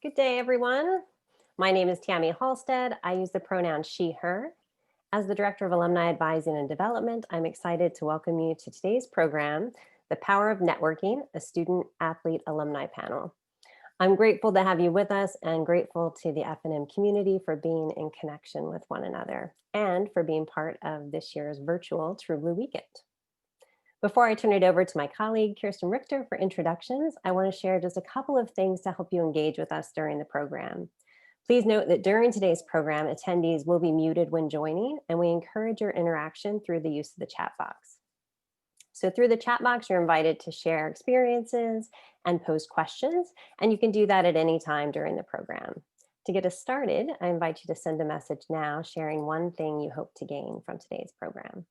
Good day, everyone. My name is Tammy Halstead. I use the pronoun she, her. As the Director of Alumni Advising and Development, I'm excited to welcome you to today's program, The Power of Networking, a Student Athlete Alumni Panel. I'm grateful to have you with us and grateful to the F&M community for being in connection with one another and for being part of this year's virtual True Blue Weekend. Before I turn it over to my colleague, Kirsten Richter, for introductions, I want to share just a couple of things to help you engage with us during the program. Please note that during today's program, attendees will be muted when joining, and we encourage your interaction through the use of the chat box. So through the chat box, you're invited to share experiences and pose questions, and you can do that at any time during the program. To get us started, I invite you to send a message now sharing one thing you hope to gain from today's program.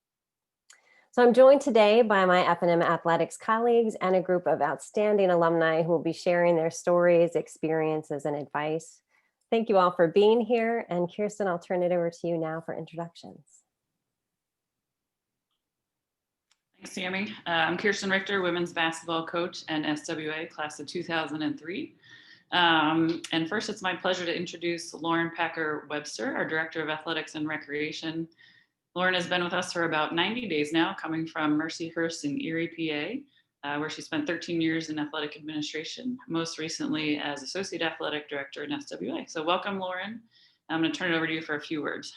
So I'm joined today by my F&M athletics colleagues and a group of outstanding alumni who will be sharing their stories, experiences, and advice. Thank you all for being here. And Kirsten, I'll turn it over to you now for introductions. Thanks, Tammy. I'm Kirsten Richter, women's basketball coach and SWA class of 2003. And first, it's my pleasure to introduce Lauren Packer Webster, our Director of Athletics and Recreation. Lauren has been with us for about 90 days now, coming from Mercyhurst in Erie, PA, where she spent 13 years in athletic administration, most recently as Associate Athletic Director in SWA. So welcome, Lauren. I'm going to turn it over to you for a few words.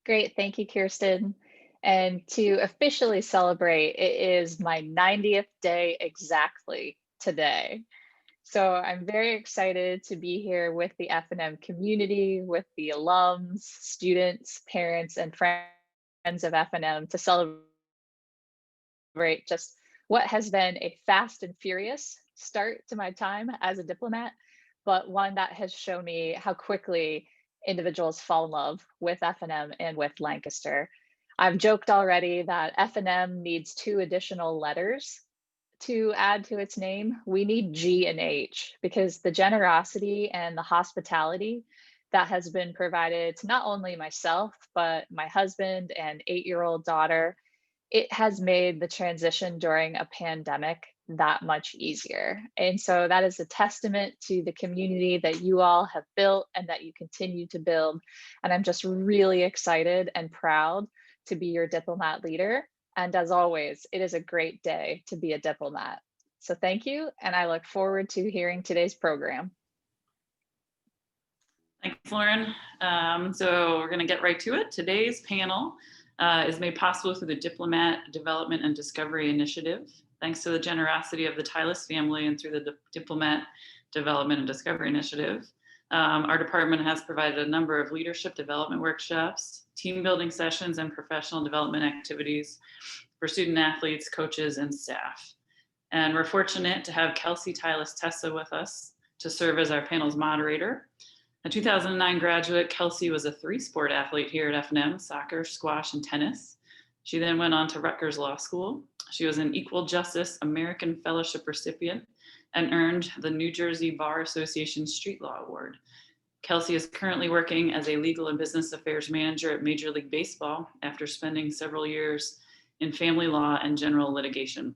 Great, thank you, Kirsten. And to officially celebrate, it is my 90th day exactly today. So I'm very excited to be here with the F&M community, with the alums, students, parents, and friends of F&M to celebrate just what has been a fast and furious start to my time as a diplomat, but one that has shown me how quickly individuals fall in love with F&M and with Lancaster. I've joked already that F&M needs 2 additional letters to add to its name. We need G and H, because the generosity and the hospitality that has been provided to not only myself, but my husband and 8-year-old daughter, it has made the transition during a pandemic that much easier. And so that is a testament to the community that you all have built and that you continue to build. And I'm just really excited and proud to be your diplomat leader. And as always, it is a great day to be a diplomat. So thank you, and I look forward to hearing today's program. Thanks, Lauren. So we're going to get right to it. Today's panel is made possible through the Diplomat Development and Discovery Initiative. Thanks to the generosity of the Tylus family and through the Diplomat Development and Discovery Initiative, our department has provided a number of leadership development workshops, team building sessions, and professional development activities for student athletes, coaches, and staff. And we're fortunate to have Kelsey, Tylus, Testa with us to serve as our panel's moderator. A 2009 graduate, Kelsey was a 3-sport athlete here at F&M, soccer, squash, and tennis. She then went on to Rutgers Law School. She was an Equal Justice American Fellowship recipient and earned the New Jersey Bar Association Street Law Award. Kelsey is currently working as a legal and business affairs manager at Major League Baseball after spending several years in family law and general litigation.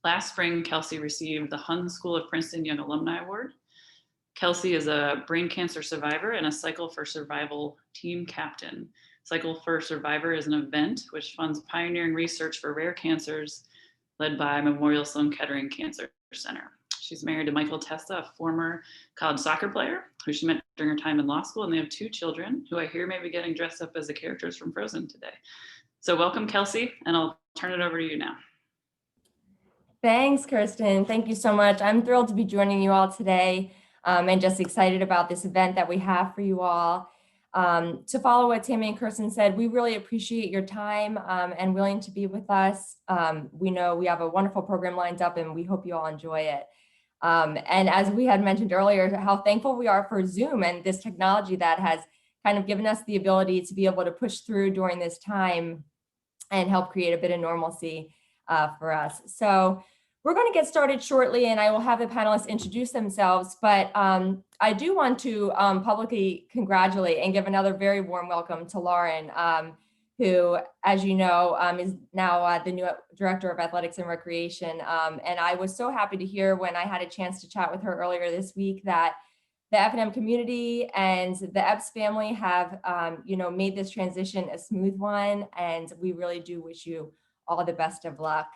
Last spring, Kelsey received the Hun School of Princeton Young Alumni Award. Kelsey is a brain cancer survivor and a Cycle for Survival team captain. Cycle for Survivor is an event which funds pioneering research for rare cancers led by Memorial Sloan Kettering Cancer Center. She's married to Michael Testa, a former college soccer player who she met during her time in law school, and they have 2 children who I hear may be getting dressed up as the characters from Frozen today. So welcome, Kelsey, and I'll turn it over to you now. Thanks, Kirsten. Thank you so much. I'm thrilled to be joining you all today and just excited about this event that we have for you all. To follow what Tammy and Kirsten said, we really appreciate your time and willing to be with us. We know we have a wonderful program lined up and we hope you all enjoy it. And as we had mentioned earlier, how thankful we are for Zoom and this technology that has kind of given us the ability to be able to push through during this time and help create a bit of normalcy for us. So we're going to get started shortly and I will have the panelists introduce themselves, but I do want to publicly congratulate and give another very warm welcome to Lauren who, as you know, is now the new Director of Athletics and Recreation. And I was so happy to hear when I had a chance to chat with her earlier this week that the F&M community and the Epps family have, made this transition a smooth one. And we really do wish you all the best of luck.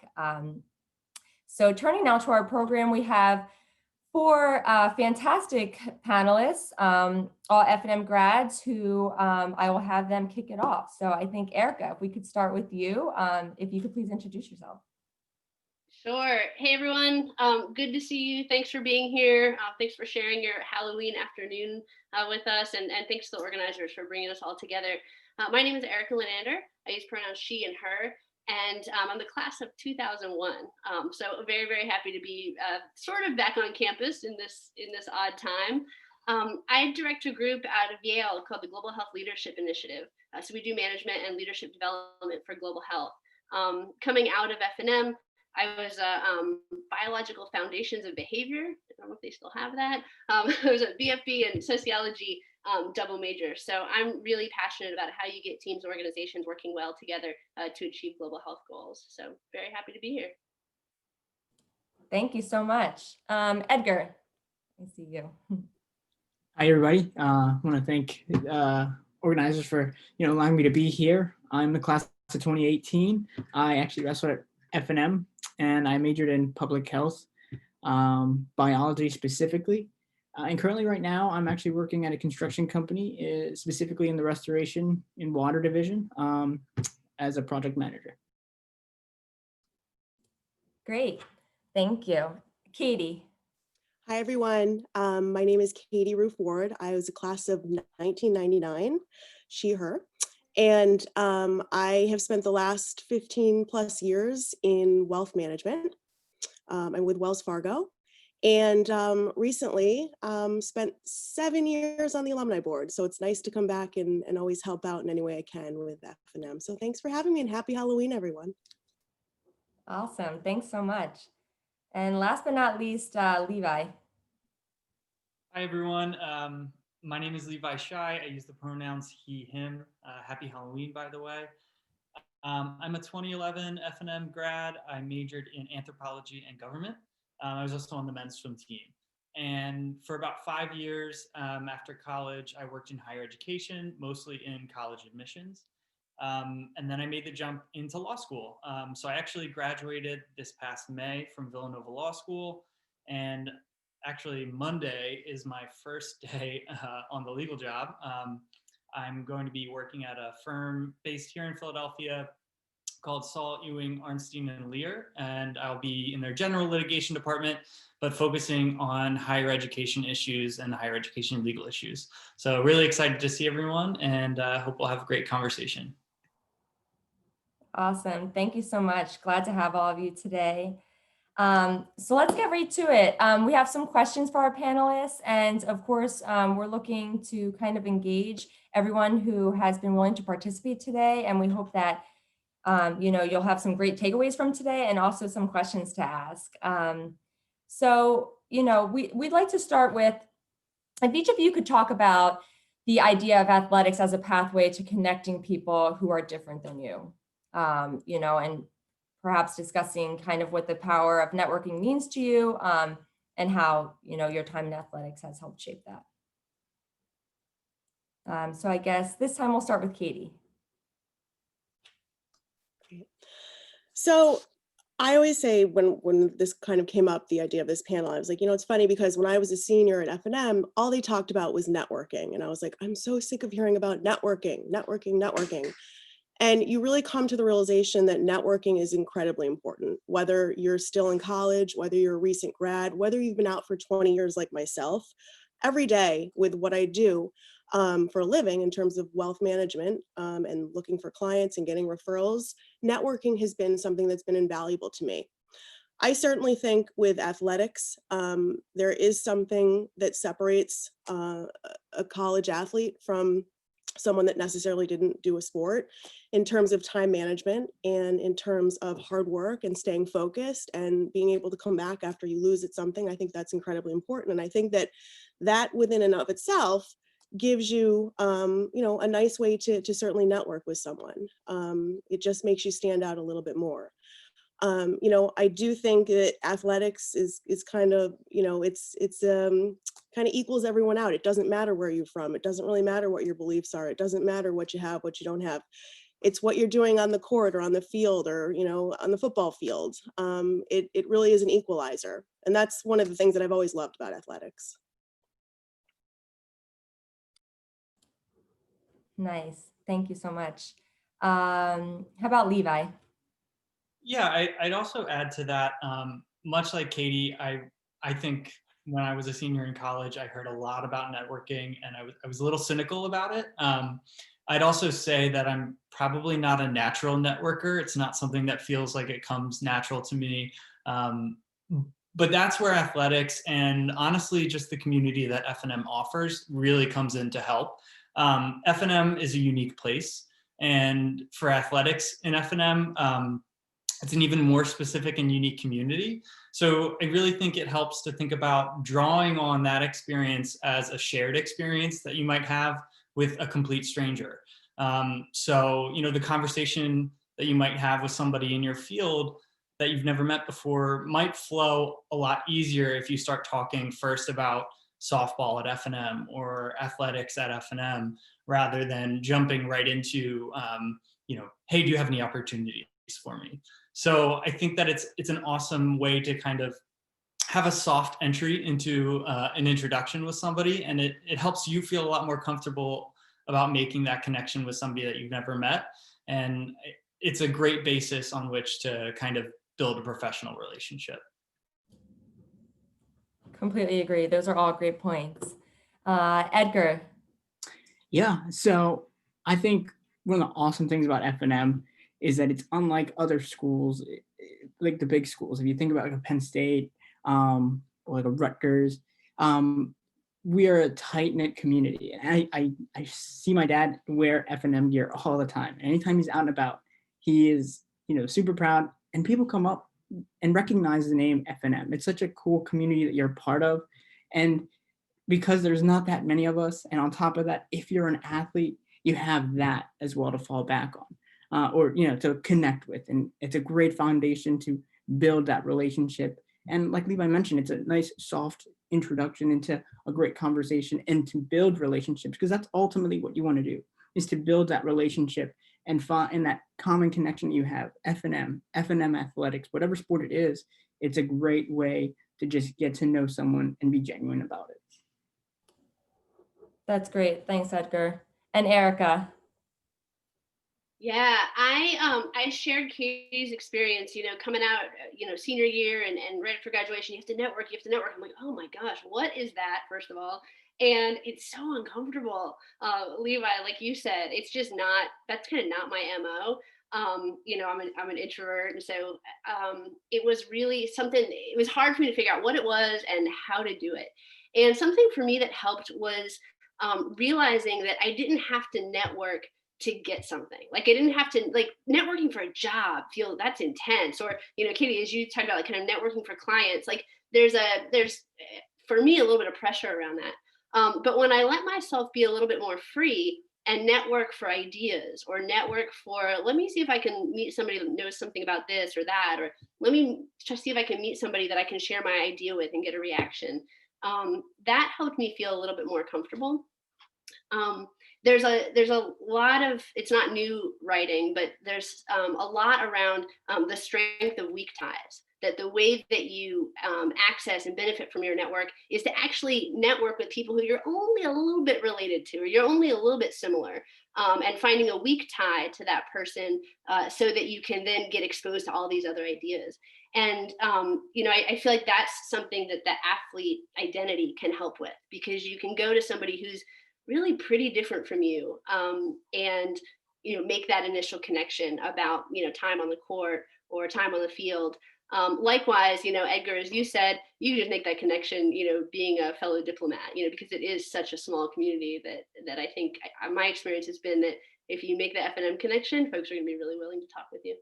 So turning now to our program, we have 4 fantastic panelists, all F&M grads who I will have them kick it off. So I think, Erika, if we could start with you, if you could please introduce yourself. Sure. Hey, everyone. Good to see you. Thanks for being here. Thanks for sharing your Halloween afternoon with us. And thanks to the organizers for bringing us all together. My name is Erika Linnander. I use pronouns she and her. And I'm the class of 2001. So very, very happy to be sort of back on campus in this odd time. I direct a group out of Yale called the Global Health Leadership Initiative. So we do management and leadership development for global health. Coming out of F&M, I was biological foundations of behavior. I don't know if they still have that. I was a BFB and sociology double major. So I'm really passionate about how you get teams, organizations working well together to achieve global health goals. So very happy to be here. Thank you so much. Edgar, I see you. Hi, everybody. I want to thank organizers for allowing me to be here. I'm the class of 2018. I actually wrestled at F&M, and I majored in public health, biology specifically. And currently right now, I'm actually working at a construction company, specifically in the restoration and water division as a project manager. Great, thank you. Katie. Hi, everyone. My name is Katie Roof Ward. I was a class of 1999, she, her. And I have spent the last 15 plus years in wealth management. I'm with Wells Fargo. And recently spent 7 years on the alumni board. So it's nice to come back and always help out in any way I can with F&M. So thanks for having me and happy Halloween, everyone. Awesome, thanks so much. And last but not least, Levi. Hi, everyone. My name is Levi Schy. I use the pronouns he, him. Happy Halloween, by the way. I'm a 2011 F&M grad. I majored in anthropology and government. I was also on the men's swim team. And for about 5 years after college, I worked in higher education, mostly in college admissions. And then I made the jump into law school. So I actually graduated this past May from Villanova Law School. And actually Monday is my first day on the legal job. I'm going to be working at a firm based here in Philadelphia called Saul, Ewing, Arnstein, and Lear, and I'll be in their general litigation department, but focusing on higher education issues and higher education legal issues. So really excited to see everyone, and hope we'll have a great conversation. Awesome, thank you so much. Glad to have all of you today. So let's get right to it. We have some questions for our panelists, and of course, we're looking to kind of engage everyone who has been willing to participate today, and we hope that you'll have some great takeaways from today and also some questions to ask. We'd like to start with, if each of you could talk about the idea of athletics as a pathway to connecting people who are different than you, and perhaps discussing kind of what the power of networking means to you and how, your time in athletics has helped shape that. So I guess this time we'll start with Katie. So I always say when this kind of came up, the idea of this panel, I was like, it's funny because when I was a senior at F&M, all they talked about was networking. And I was like, I'm so sick of hearing about networking. And you really come to the realization that networking is incredibly important, whether you're still in college, whether you're a recent grad, whether you've been out for 20 years like myself. Every day with what I do for a living in terms of wealth management and looking for clients and getting referrals, networking has been something that's been invaluable to me. I certainly think with athletics, there is something that separates a college athlete from someone that necessarily didn't do a sport in terms of time management and in terms of hard work and staying focused and being able to come back after you lose at something. I think that's incredibly important. And I think that within and of itself gives you, a nice way to certainly network with someone. It just makes you stand out a little bit more. I do think that athletics is kind of, it's kind of equals everyone out. It doesn't matter where you're from. It doesn't really matter what your beliefs are. It doesn't matter what you have, what you don't have. It's what you're doing on the court or on the field or, on the football field. It really is an equalizer. And that's one of the things that I've always loved about athletics. Nice. Thank you so much. How about Levi? Yeah, I'd also add to that, much like Katie, I think when I was a senior in college, I heard a lot about networking and I was a little cynical about it. I'd also say that I'm probably not a natural networker. It's not something that feels like it comes natural to me. But that's where athletics and honestly, just the community that FNM offers really comes in to help. FNM is a unique place. And for athletics in FNM, it's an even more specific and unique community. So I really think it helps to think about drawing on that experience as a shared experience that you might have with a complete stranger. So, the conversation that you might have with somebody in your field that you've never met before might flow a lot easier if you start talking first about softball at FNM or athletics at FNM, rather than jumping right into, hey, do you have any opportunities for me? So I think that it's an awesome way to kind of have a soft entry into an introduction with somebody, and it helps you feel a lot more comfortable about making that connection with somebody that you've never met. And it's a great basis on which to kind of build a professional relationship. Completely agree. Those are all great points. Edgar. Yeah, so I think one of the awesome things about FNM is that it's unlike other schools, like the big schools. If you think about like a Penn State or like a Rutgers, we are a tight-knit community. And I see my dad wear FNM gear all the time. Anytime he's out and about, he is, super proud. And people come up and recognize the name FNM. It's such a cool community that you're a part of. And because there's not that many of us, and on top of that, if you're an athlete, you have that as well to fall back on, or to connect with. And it's a great foundation to build that relationship. And like Levi mentioned, it's a nice soft introduction into a great conversation and to build relationships, because that's ultimately what you want to do, is to build that relationship and find that common connection you have. FNM athletics, whatever sport it is, it's a great way to just get to know someone and be genuine about it. That's great. Thanks, Edgar. And Erika. Yeah, I shared Katie's experience, coming out, senior year and right after graduation, you have to network. I'm like, oh my gosh, what is that, first of all? And it's so uncomfortable. Levi, like you said, it's just not, that's kind of not my MO. I'm an introvert. And so it was really something, it was hard for me to figure out what it was and how to do it. And something for me that helped was realizing that I didn't have to network to get something. Like I didn't have to, like, networking for a job, feel that's intense. Or, Katie, as you talked about, like kind of networking for clients, like there's for me a little bit of pressure around that. But when I let myself be a little bit more free and network for ideas, or network for, let me see if I can meet somebody that knows something about this or that, or let me just see if I can meet somebody that I can share my idea with and get a reaction. That helped me feel a little bit more comfortable. There's a lot of, it's not new writing, but there's a lot around the strength of weak ties, that the way that you access and benefit from your network is to actually network with people who you're only a little bit related to, or you're only a little bit similar, and finding a weak tie to that person so that you can then get exposed to all these other ideas. And, I feel like that's something that the athlete identity can help with, because you can go to somebody who's really pretty different from you, and make that initial connection about time on the court or time on the field. Likewise, Edgar, as you said, you just make that connection, being a fellow diplomat, because it is such a small community that I think my experience has been that if you make the FNM connection, folks are going to be really willing to talk with you.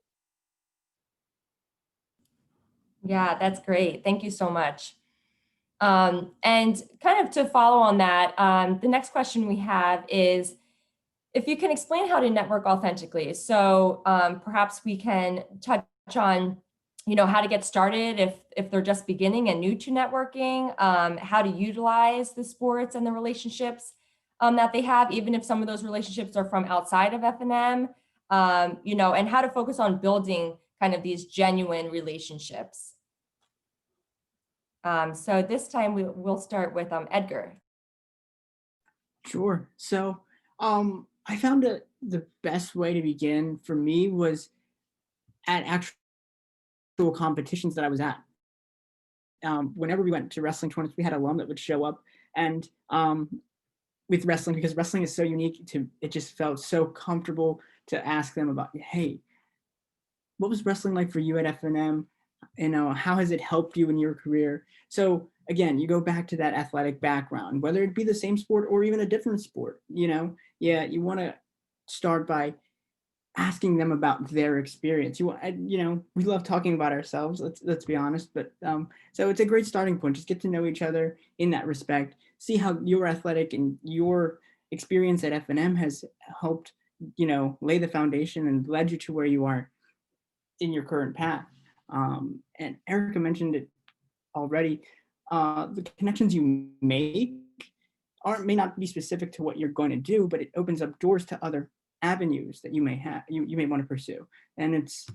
Yeah, that's great. Thank you so much. And kind of to follow on that, the next question we have is, if you can explain how to network authentically. So perhaps we can touch on, how to get started if they're just beginning and new to networking, how to utilize the sports and the relationships that they have, even if some of those relationships are from outside of F&M, and how to focus on building kind of these genuine relationships. So this time we'll start with Edgar. Sure. So I found that the best way to begin for me was at actual competitions that I was at. Whenever we went to wrestling tournaments, we had alum that would show up, and with wrestling, because wrestling is so unique, it just felt so comfortable to ask them about, hey, what was wrestling like for you at F&M? How has it helped you in your career? So again, you go back to that athletic background, whether it be the same sport or even a different sport, you want to start by asking them about their experience. We love talking about ourselves, let's be honest, but so it's a great starting point. Just get to know each other in that respect, see how your athletic and your experience at F&M has helped, lay the foundation and led you to where you are in your current path. And Erika mentioned it already. The connections you make may not be specific to what you're going to do, but it opens up doors to other avenues that you may have, you may want to pursue. And it's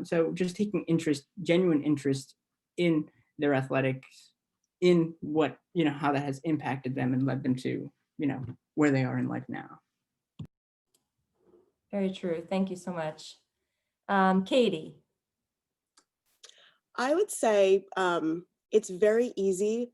so just taking genuine interest in their athletics, in what, how that has impacted them and led them to, where they are in life now. Very true. Thank you so much. Katie. I would say it's very easy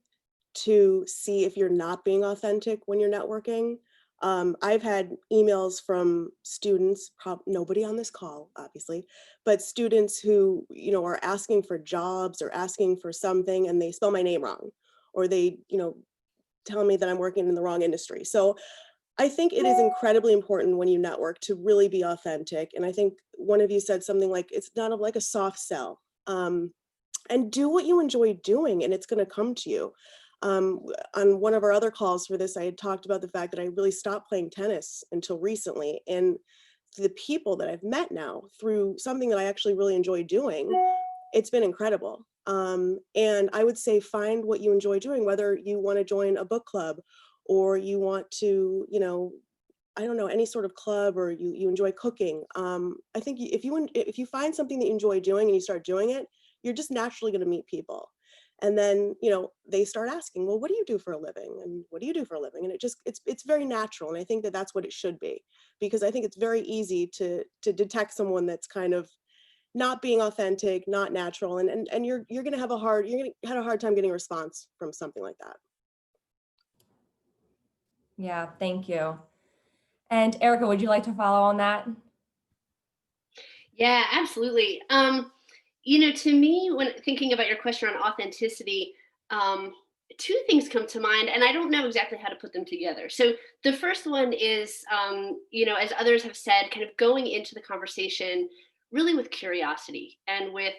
to see if you're not being authentic when you're networking. I've had emails from students, nobody on this call, obviously, but students who, are asking for jobs or asking for something and they spell my name wrong, or they, tell me that I'm working in the wrong industry. So I think it is incredibly important when you network to really be authentic. And I think one of you said something like, it's not like a soft sell. And do what you enjoy doing, and it's going to come to you. On one of our other calls for this, I had talked about the fact that I really stopped playing tennis until recently. And the people that I've met now through something that I actually really enjoy doing, it's been incredible. And I would say find what you enjoy doing, whether you want to join a book club or you want to, I don't know, any sort of club, or you enjoy cooking. I think if you find something that you enjoy doing and you start doing it, you're just naturally going to meet people. And then, they start asking, well, what do you do for a living? And what do you do for a living? And it's very natural. And I think that that's what it should be, because I think it's very easy to detect someone that's kind of not being authentic, not natural. And you're going to have a hard time getting a response from something like that. Yeah, thank you. And Erika, would you like to follow on that? Yeah, absolutely. To me, when thinking about your question on authenticity, two things come to mind, and I don't know exactly how to put them together. So the first one is, as others have said, kind of going into the conversation really with curiosity and with,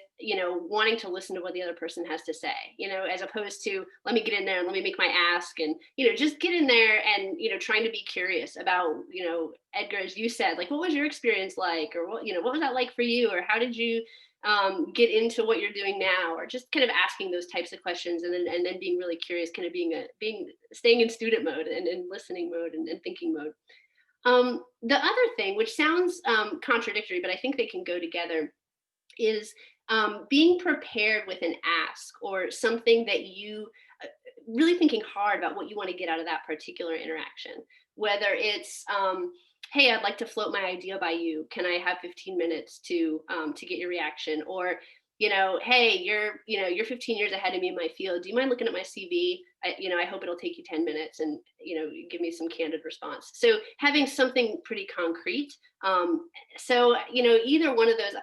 wanting to listen to what the other person has to say, as opposed to let me get in there and let me make my ask, and, just get in there and, trying to be curious about, Edgar, as you said, like, what was your experience like, or what was that like for you, or how did you get into what you're doing now, or just kind of asking those types of questions, and then being really curious, kind of staying in student mode and in listening mode and thinking mode. The other thing, which sounds contradictory, but I think they can go together, is being prepared with an ask or something that you really thinking hard about what you want to get out of that particular interaction, whether it's hey, I'd like to float my idea by you. Can I have 15 minutes to get your reaction? Or, hey, you're 15 years ahead of me in my field. Do you mind looking at my CV? I hope it'll take you 10 minutes and, give me some candid response. So having something pretty concrete. So, either one of those,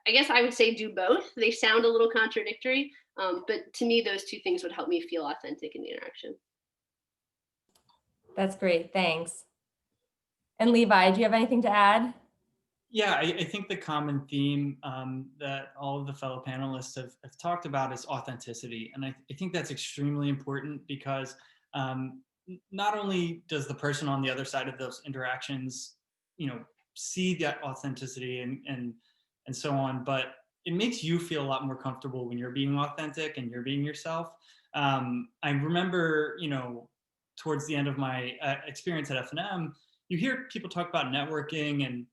I guess I would say do both. They sound a little contradictory, but to me, those two things would help me feel authentic in the interaction. That's great. Thanks. And Levi, do you have anything to add? Yeah, I think the common theme that all of the fellow panelists have talked about is authenticity. And I think that's extremely important because not only does the person on the other side of those interactions, see that authenticity and so on, but it makes you feel a lot more comfortable when you're being authentic and you're being yourself. I remember, towards the end of my experience at F&M, you hear people talk about networking, and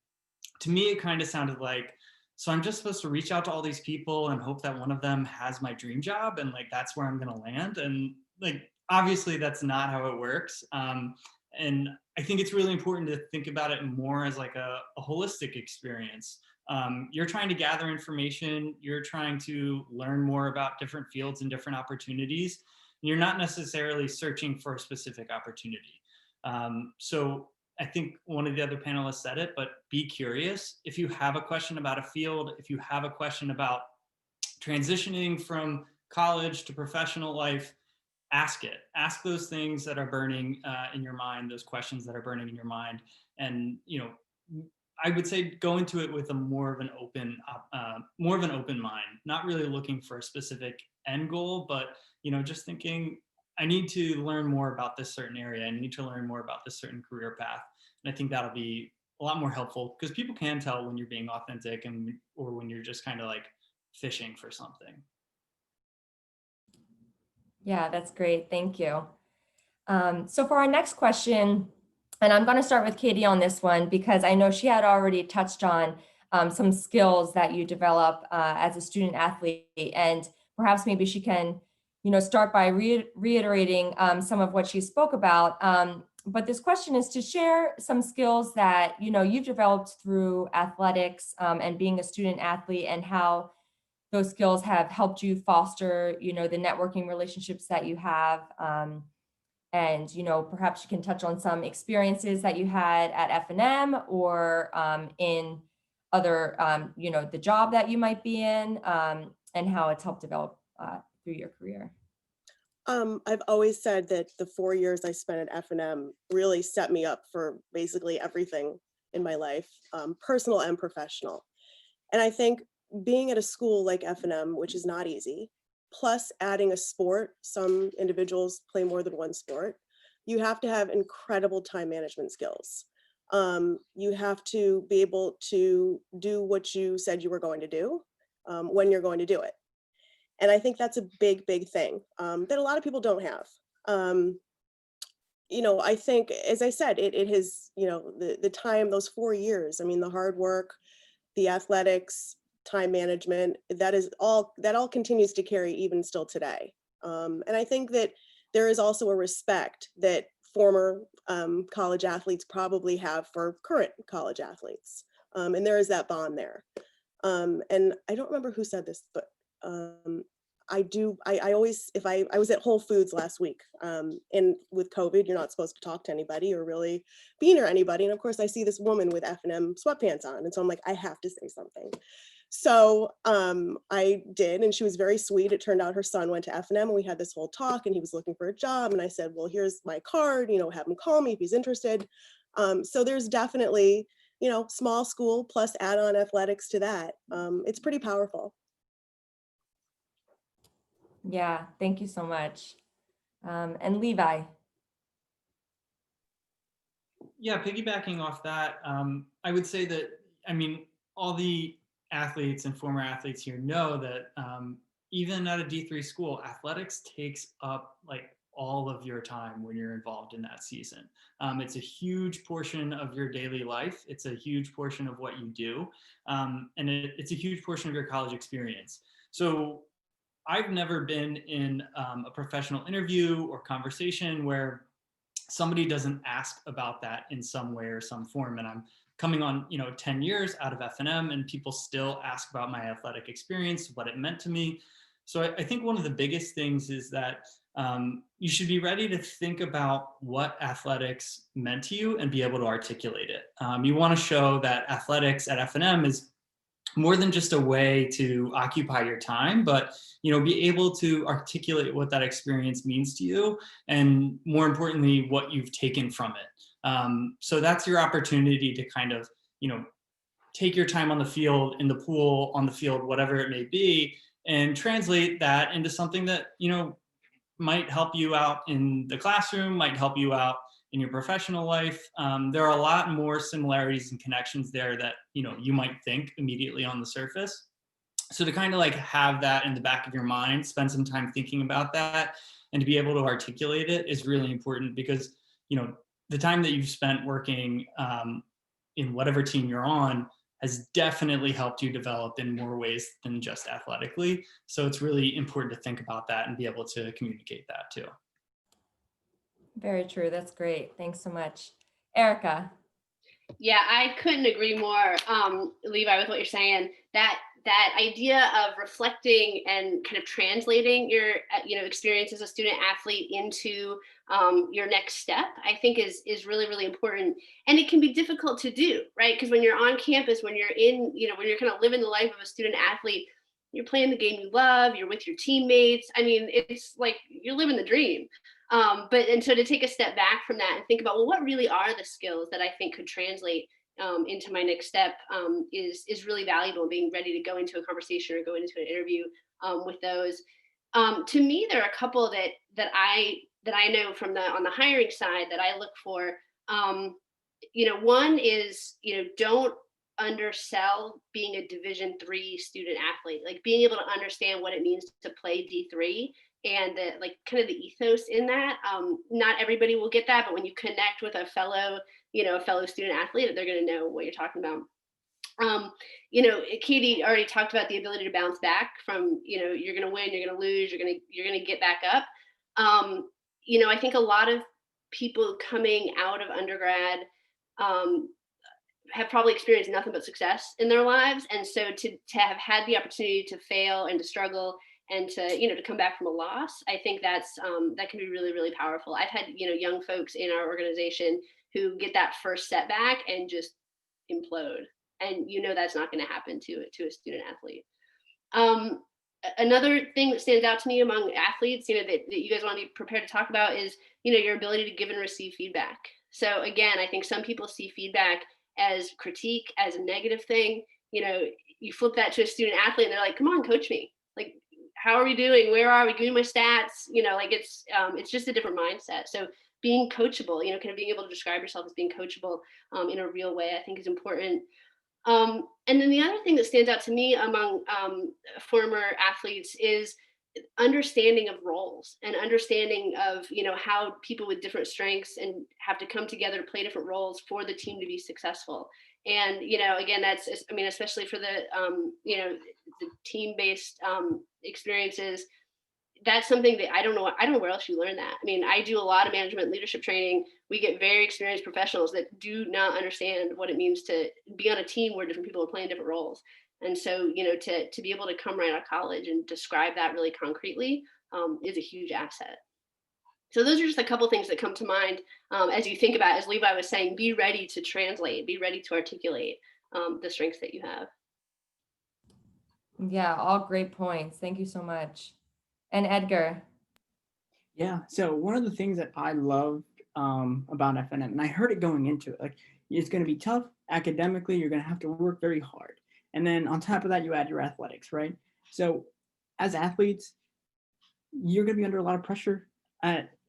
to me, it kind of sounded like, so I'm just supposed to reach out to all these people and hope that one of them has my dream job, and like that's where I'm going to land. And like obviously that's not how it works. And I think it's really important to think about it more as like a holistic experience. You're trying to gather information, you're trying to learn more about different fields and different opportunities. And you're not necessarily searching for a specific opportunity. So I think one of the other panelists said it, but be curious. If you have a question about a field, if you have a question about transitioning from college to professional life, ask it. Ask those things that are burning in your mind, those questions that are burning in your mind. And, I would say go into it with a more of an open mind, not really looking for a specific end goal, but, just thinking, I need to learn more about this certain area. I need to learn more about this certain career path. And I think that'll be a lot more helpful because people can tell when you're being authentic or when you're just kind of like fishing for something. Yeah, that's great. Thank you. So for our next question, and I'm going to start with Katie on this one because I know she had already touched on some skills that you develop as a student athlete, and perhaps maybe she can, start by reiterating some of what she spoke about. But this question is to share some skills that, you've developed through athletics and being a student athlete, and how those skills have helped you foster, the networking relationships that you have. And, perhaps you can touch on some experiences that you had at F&M or in other, the job that you might be in, and how it's helped develop through your career. I've always said that the 4 years I spent at F&M really set me up for basically everything in my life, personal and professional. And I think being at a school like F&M, which is not easy, plus adding a sport, some individuals play more than one sport, you have to have incredible time management skills. You have to be able to do what you said you were going to do when you're going to do it. And I think that's a big, big thing that a lot of people don't have. I think, as I said, it has, the time, those 4 years, I mean, the hard work, the athletics, time management, that all continues to carry even still today. And I think that there is also a respect that former college athletes probably have for current college athletes. And there is that bond there. And I don't remember who said this, but I always, I was at Whole Foods last week, and with COVID, you're not supposed to talk to anybody or really be near anybody. And of course I see this woman with F&M sweatpants on. And so I'm like, I have to say something. So I did, and she was very sweet. It turned out her son went to F&M, and we had this whole talk, and he was looking for a job. And I said, well, here's my card, have him call me if he's interested. So there's definitely, small school plus add-on athletics to that. It's pretty powerful. Yeah, thank you so much. And Levi. Yeah, piggybacking off that, I would say that, all the athletes and former athletes here know that even at a D3 school, athletics takes up like all of your time when you're involved in that season. It's a huge portion of your daily life. It's a huge portion of what you do. And it's a huge portion of your college experience. So I've never been in a professional interview or conversation where somebody doesn't ask about that in some way or some form. And I'm coming on, 10 years out of F&M, and people still ask about my athletic experience, what it meant to me. So I think one of the biggest things is that you should be ready to think about what athletics meant to you and be able to articulate it. You want to show that athletics at F&M is more than just a way to occupy your time, but be able to articulate what that experience means to you, and more importantly, what you've taken from it. So that's your opportunity to kind of, take your time on the field, in the pool, on the field, whatever it may be, and translate that into something that, might help you out in the classroom, might help you out in your professional life. There are a lot more similarities and connections there that, you might think immediately on the surface. So to kind of like have that in the back of your mind, spend some time thinking about that, and to be able to articulate it is really important, because, the time that you've spent working in whatever team you're on has definitely helped you develop in more ways than just athletically. So it's really important to think about that and be able to communicate that too. Very true. That's great. Thanks so much. Erika. Yeah, I couldn't agree more, Levi, with what you're saying. That idea of reflecting and kind of translating your experience as a student athlete into your next step, I think is really, really important. And it can be difficult to do, right? Because when you're on campus, when you're when you're kind of living the life of a student athlete, you're playing the game you love, you're with your teammates. I mean, it's like you're living the dream. And so to take a step back from that and think about, well, what really are the skills that I think could translate into my next step is really valuable. Being ready to go into a conversation or go into an interview with those. To me, there are a couple that I know from on the hiring side that I look for. One is don't undersell being a Division III student athlete, like being able to understand what it means to play D3 and the kind of the ethos in that. Not everybody will get that, but when you connect with a fellow student athlete, they're going to know what you're talking about. Katie already talked about the ability to bounce back from, you're going to win, you're going to lose, you're going to get back up. I think a lot of people coming out of undergrad have probably experienced nothing but success in their lives. And so to have had the opportunity to fail and to struggle and to come back from a loss, I think that can be really, really powerful. I've had young folks in our organization who get that first setback and just implode, and that's not going to happen to a student athlete. Another thing that stands out to me among athletes, that you guys want to be prepared to talk about is your ability to give and receive feedback. So again, I think some people see feedback as critique, as a negative thing. You flip that to a student athlete and they're like, come on, coach me. Like, how are we doing? Where are we? Give me my stats. It's just a different mindset. So being coachable, kind of being able to describe yourself as being coachable in a real way, I think is important. And then the other thing that stands out to me among former athletes is understanding of roles and understanding of how people with different strengths and have to come together to play different roles for the team to be successful. And again, that's, especially for the the team-based experiences, that's something that I don't know where else you learn that. I do a lot of management leadership training. We get very experienced professionals that do not understand what it means to be on a team where different people are playing different roles. And so, to be able to come right out of college and describe that really concretely is a huge asset. So those are just a couple things that come to mind as you think about, as Levi was saying, be ready to translate, be ready to articulate the strengths that you have. Yeah, all great points. Thank you so much. And Edgar. Yeah, so one of the things that I love about FNM, and I heard it going into it, like, it's going to be tough academically, you're going to have to work very hard. And then on top of that, you add your athletics, right? So as athletes, you're going to be under a lot of pressure,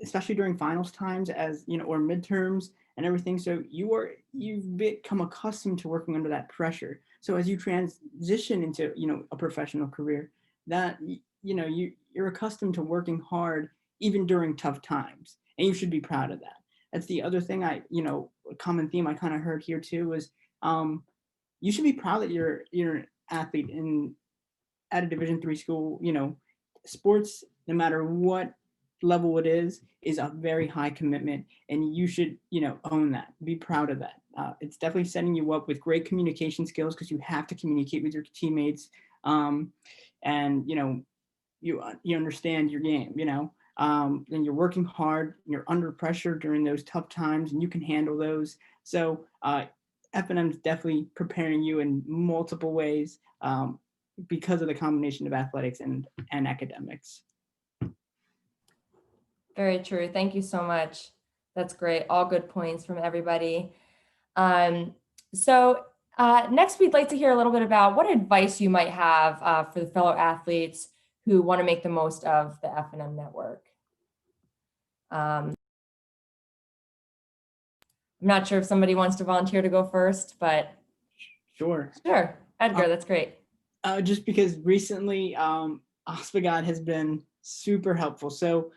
especially during finals times, or midterms and everything. So you've become accustomed to working under that pressure. So as you transition into, a professional career, that, you're accustomed to working hard even during tough times, and you should be proud of that. That's the other thing a common theme I kind of heard here too was, you should be proud that you're an athlete at a Division III school. Sports, no matter what level it is a very high commitment, and you should, own that. Be proud of that. It's definitely setting you up with great communication skills, because you have to communicate with your teammates, and you understand your game, and you're working hard, you're under pressure during those tough times, and you can handle those. So FNM is definitely preparing you in multiple ways because of the combination of athletics and academics. Very true. Thank you so much. That's great. All good points from everybody. So Next, we'd like to hear a little bit about what advice you might have for the fellow athletes who want to make the most of the F&M network. I'm not sure if somebody wants to volunteer to go first, but Sure. sure, Edgar, that's great. Just because recently Ospagod has been super helpful. So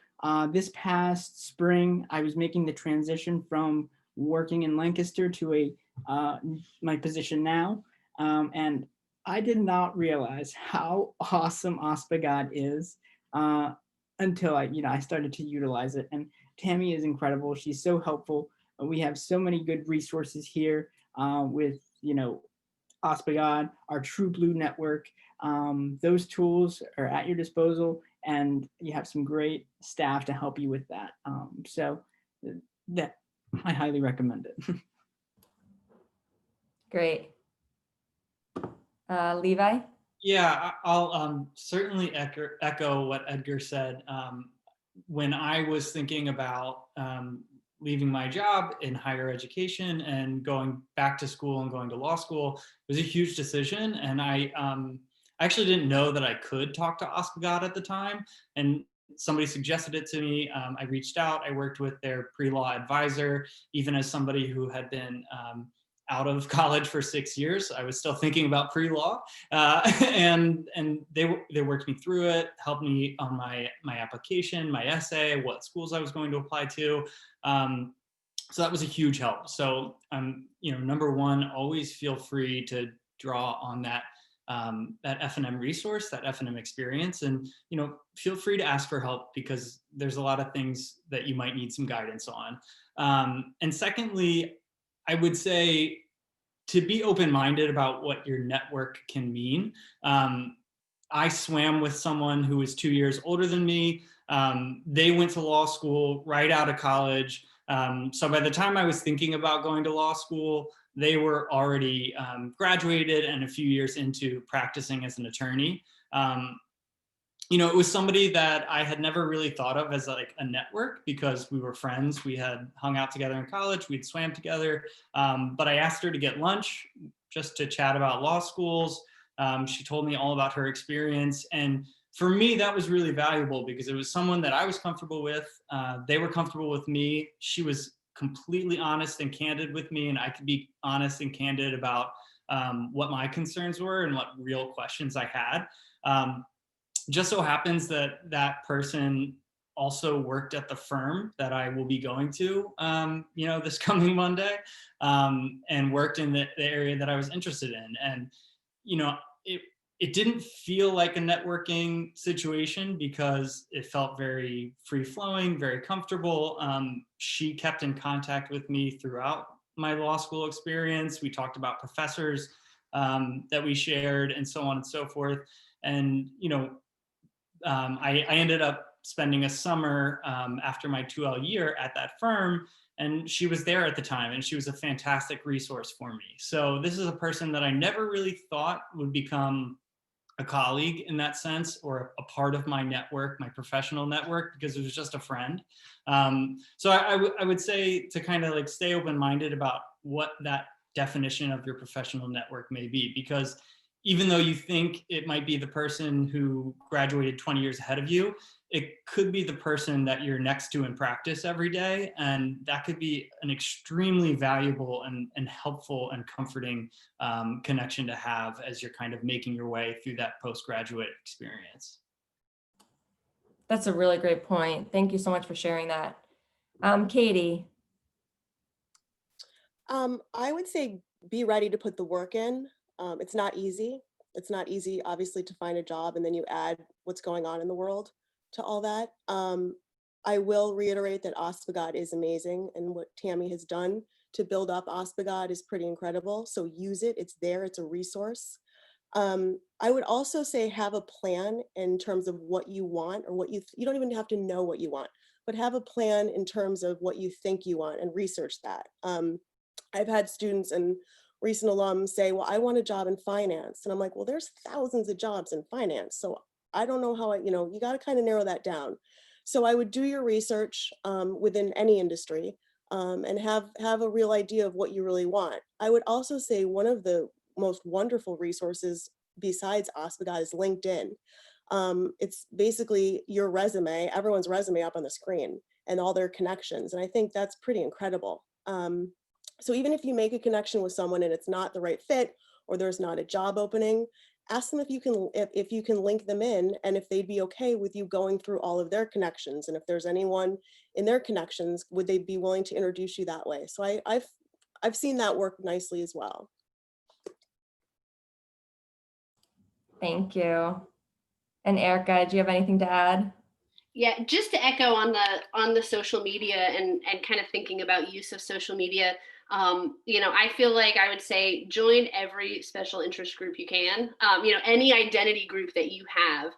this past spring, I was making the transition from working in Lancaster to my position now. And I did not realize how awesome Ospagod is until I started to utilize it. And Tammy is incredible. She's so helpful. We have so many good resources here with, Ospagod, our True Blue network. Those tools are at your disposal, and you have some great staff to help you with that. So that I highly recommend it. Great. Levi? Yeah, I'll certainly echo what Edgar said. When I was thinking about leaving my job in higher education and going back to school and going to law school, it was a huge decision. And I actually didn't know that I could talk to Ospagod at the time. And somebody suggested it to me. I reached out. I worked with their pre-law advisor, even as somebody who had been out of college for 6 years. I was still thinking about pre-law, and they worked me through it, helped me on my application, my essay, what schools I was going to apply to. So that was a huge help. So number one, always feel free to draw on that F&M resource, that F&M experience, and feel free to ask for help, because there's a lot of things that you might need some guidance on. And secondly, I would say to be open-minded about what your network can mean. I swam with someone who was 2 years older than me. They went to law school right out of college. So by the time I was thinking about going to law school, they were already graduated and a few years into practicing as an attorney. It was somebody that I had never really thought of as like a network, because we were friends. We had hung out together in college. We'd swam together. But I asked her to get lunch just to chat about law schools. She told me all about her experience. And for me, that was really valuable, because it was someone that I was comfortable with. They were comfortable with me. She was completely honest and candid with me, and I could be honest and candid about what my concerns were and what real questions I had. Just so happens that that person also worked at the firm that I will be going to, this coming Monday, and worked in the area that I was interested in. And, it didn't feel like a networking situation, because it felt very free flowing, very comfortable. She kept in contact with me throughout my law school experience. We talked about professors that we shared, and so on and so forth. And, I ended up spending a summer after my 2L year at that firm, and she was there at the time, and she was a fantastic resource for me. So this is a person that I never really thought would become a colleague in that sense, or a part of my network, my professional network, because it was just a friend. So I would say to kind of like stay open-minded about what that definition of your professional network may be, because even though you think it might be the person who graduated 20 years ahead of you, it could be the person that you're next to in practice every day. And that could be an extremely valuable and helpful and comforting connection to have as you're kind of making your way through that postgraduate experience. That's a really great point. Thank you so much for sharing that. Katie. I would say be ready to put the work in. It's not easy. It's not easy, obviously, to find a job, and then you add what's going on in the world to all that. I will reiterate that Ospagod is amazing, and what Tammy has done to build up Ospagod is pretty incredible. So use it. It's there. It's a resource. I would also say have a plan in terms of what you want, or what you don't even have to know what you want, but have a plan in terms of what you think you want and research that. I've had students and recent alums say, well, I want a job in finance. And I'm like, well, there's thousands of jobs in finance. So I don't know how you got to kind of narrow that down. So I would do your research within any industry. and have a real idea of what you really want. I would also say one of the most wonderful resources besides Ospagat is LinkedIn. It's basically your resume, everyone's resume up on the screen and all their connections. And I think that's pretty incredible. So even if you make a connection with someone and it's not the right fit, or there's not a job opening, ask them if you can link them in, and if they'd be okay with you going through all of their connections. And if there's anyone in their connections, would they be willing to introduce you that way? So I've seen that work nicely as well. Thank you. And Erika, do you have anything to add? Yeah, just to echo on the social media and kind of thinking about use of social media. I feel like I would say join every special interest group you can. Any identity group that you have,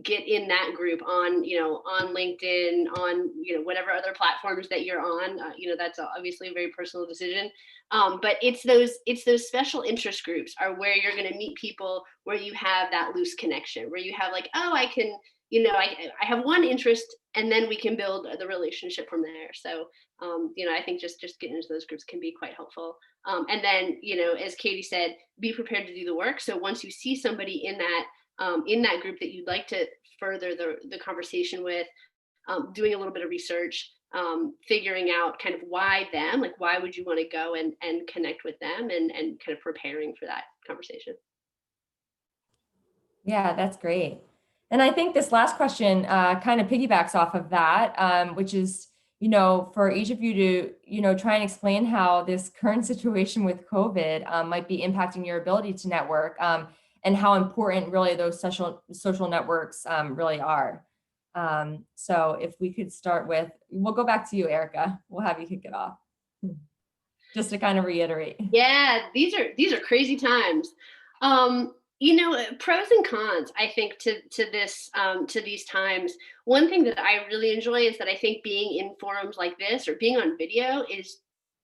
get in that group on LinkedIn, on whatever other platforms that you're on. That's obviously a very personal decision. But it's those special interest groups are where you're going to meet people where you have that loose connection, where you have like, oh, I can. I have one interest, and then we can build the relationship from there. So, I think just getting into those groups can be quite helpful. And then, as Katie said, be prepared to do the work. So once you see somebody in that group that you'd like to further the conversation with, doing a little bit of research, figuring out kind of why them, like why would you want to go and connect with them, and kind of preparing for that conversation. Yeah, that's great. And I think this last question kind of piggybacks off of that, which is, for each of you to, try and explain how this current situation with COVID might be impacting your ability to network, and how important really those social networks really are. So if we could start with, we'll go back to you, Erika. We'll have you kick it off. Just to kind of reiterate. Yeah, these are crazy times. Pros and cons, I think, to these times. One thing that I really enjoy is that I think being in forums like this or being on video is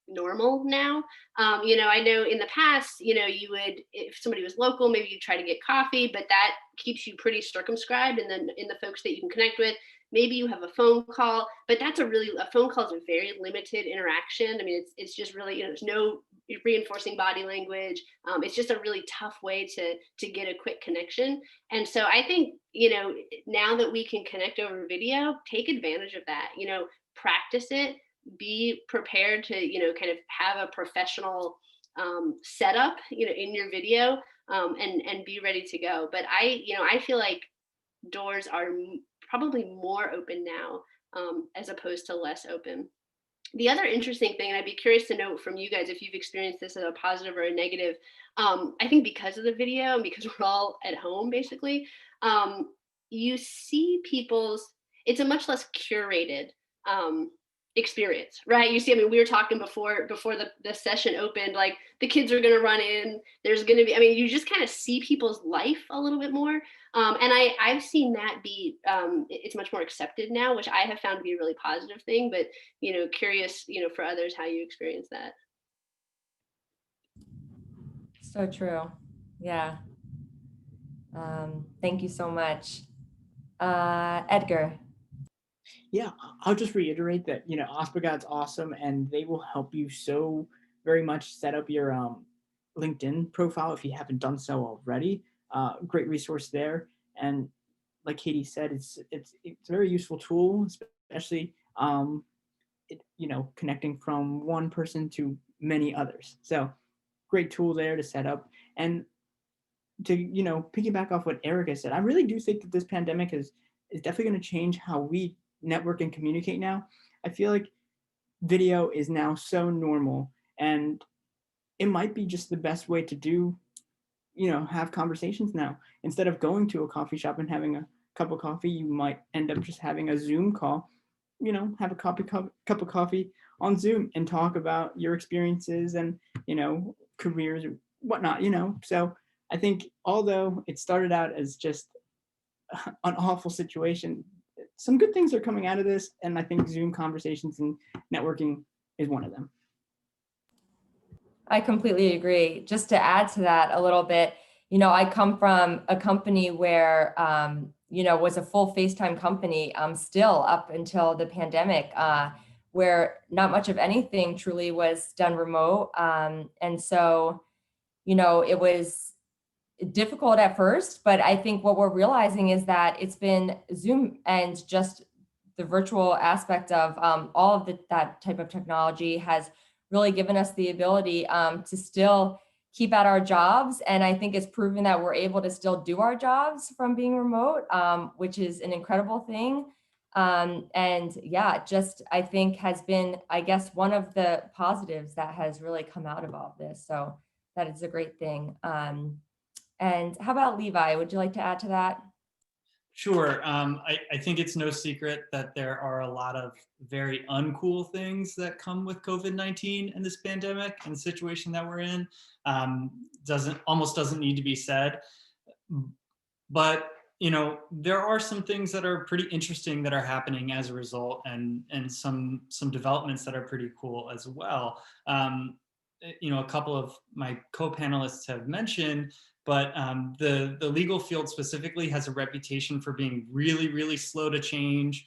normal now. I know in the past, you would, if somebody was local, maybe you'd try to get coffee, but that keeps you pretty circumscribed. And then in the folks that you can connect with, maybe you have a phone call, but a phone call is a very limited interaction. I mean, it's just really, there's no reinforcing body language. It's just a really tough way to get a quick connection. And so I think, now that we can connect over video, take advantage of that, practice it, be prepared to, kind of have a professional setup, in your video, and be ready to go. But I feel like doors are probably more open now, as opposed to less open. The other interesting thing, and I'd be curious to know from you guys if you've experienced this as a positive or a negative, I think because of the video and because we're all at home, basically, you see it's a much less curated experience, right? You see, we were talking before the session opened, like the kids are going to run in, there's going to be, you just kind of see people's life a little bit more. And I've seen that be, it's much more accepted now, which I have found to be a really positive thing, but, curious, for others, how you experience that. So true. Yeah. Thank you so much. Edgar. Yeah, I'll just reiterate that, Ospagat's awesome, and they will help you so very much set up your LinkedIn profile if you haven't done so already. Great resource there. And like Katie said, it's a very useful tool, especially, connecting from one person to many others. So great tool there to set up. And to, piggyback off what Erika said, I really do think that this pandemic is definitely going to change how we network and communicate now. I feel like video is now so normal, and it might be just the best way to do, have conversations now. Instead of going to a coffee shop and having a cup of coffee, you might end up just having a Zoom call, have a cup of coffee on Zoom and talk about your experiences and, careers or whatnot, So I think although it started out as just an awful situation, some good things are coming out of this, and I think Zoom conversations and networking is one of them. I completely agree. Just to add to that a little bit, I come from a company where, was a full FaceTime company still up until the pandemic, where not much of anything truly was done remote. And so, it was difficult at first, but I think what we're realizing is that it's been Zoom and just the virtual aspect of all of that type of technology has really given us the ability to still keep at our jobs. And I think it's proven that we're able to still do our jobs from being remote, which is an incredible thing. And yeah, just I think has been, I guess, one of the positives that has really come out of all of this. So that is a great thing. And how about Levi? Would you like to add to that? Sure. I think it's no secret that there are a lot of very uncool things that come with COVID-19 and this pandemic and the situation that we're in. Almost doesn't need to be said. But there are some things that are pretty interesting that are happening as a result, and some developments that are pretty cool as well. A couple of my co-panelists have mentioned, but the legal field specifically has a reputation for being really, really slow to change.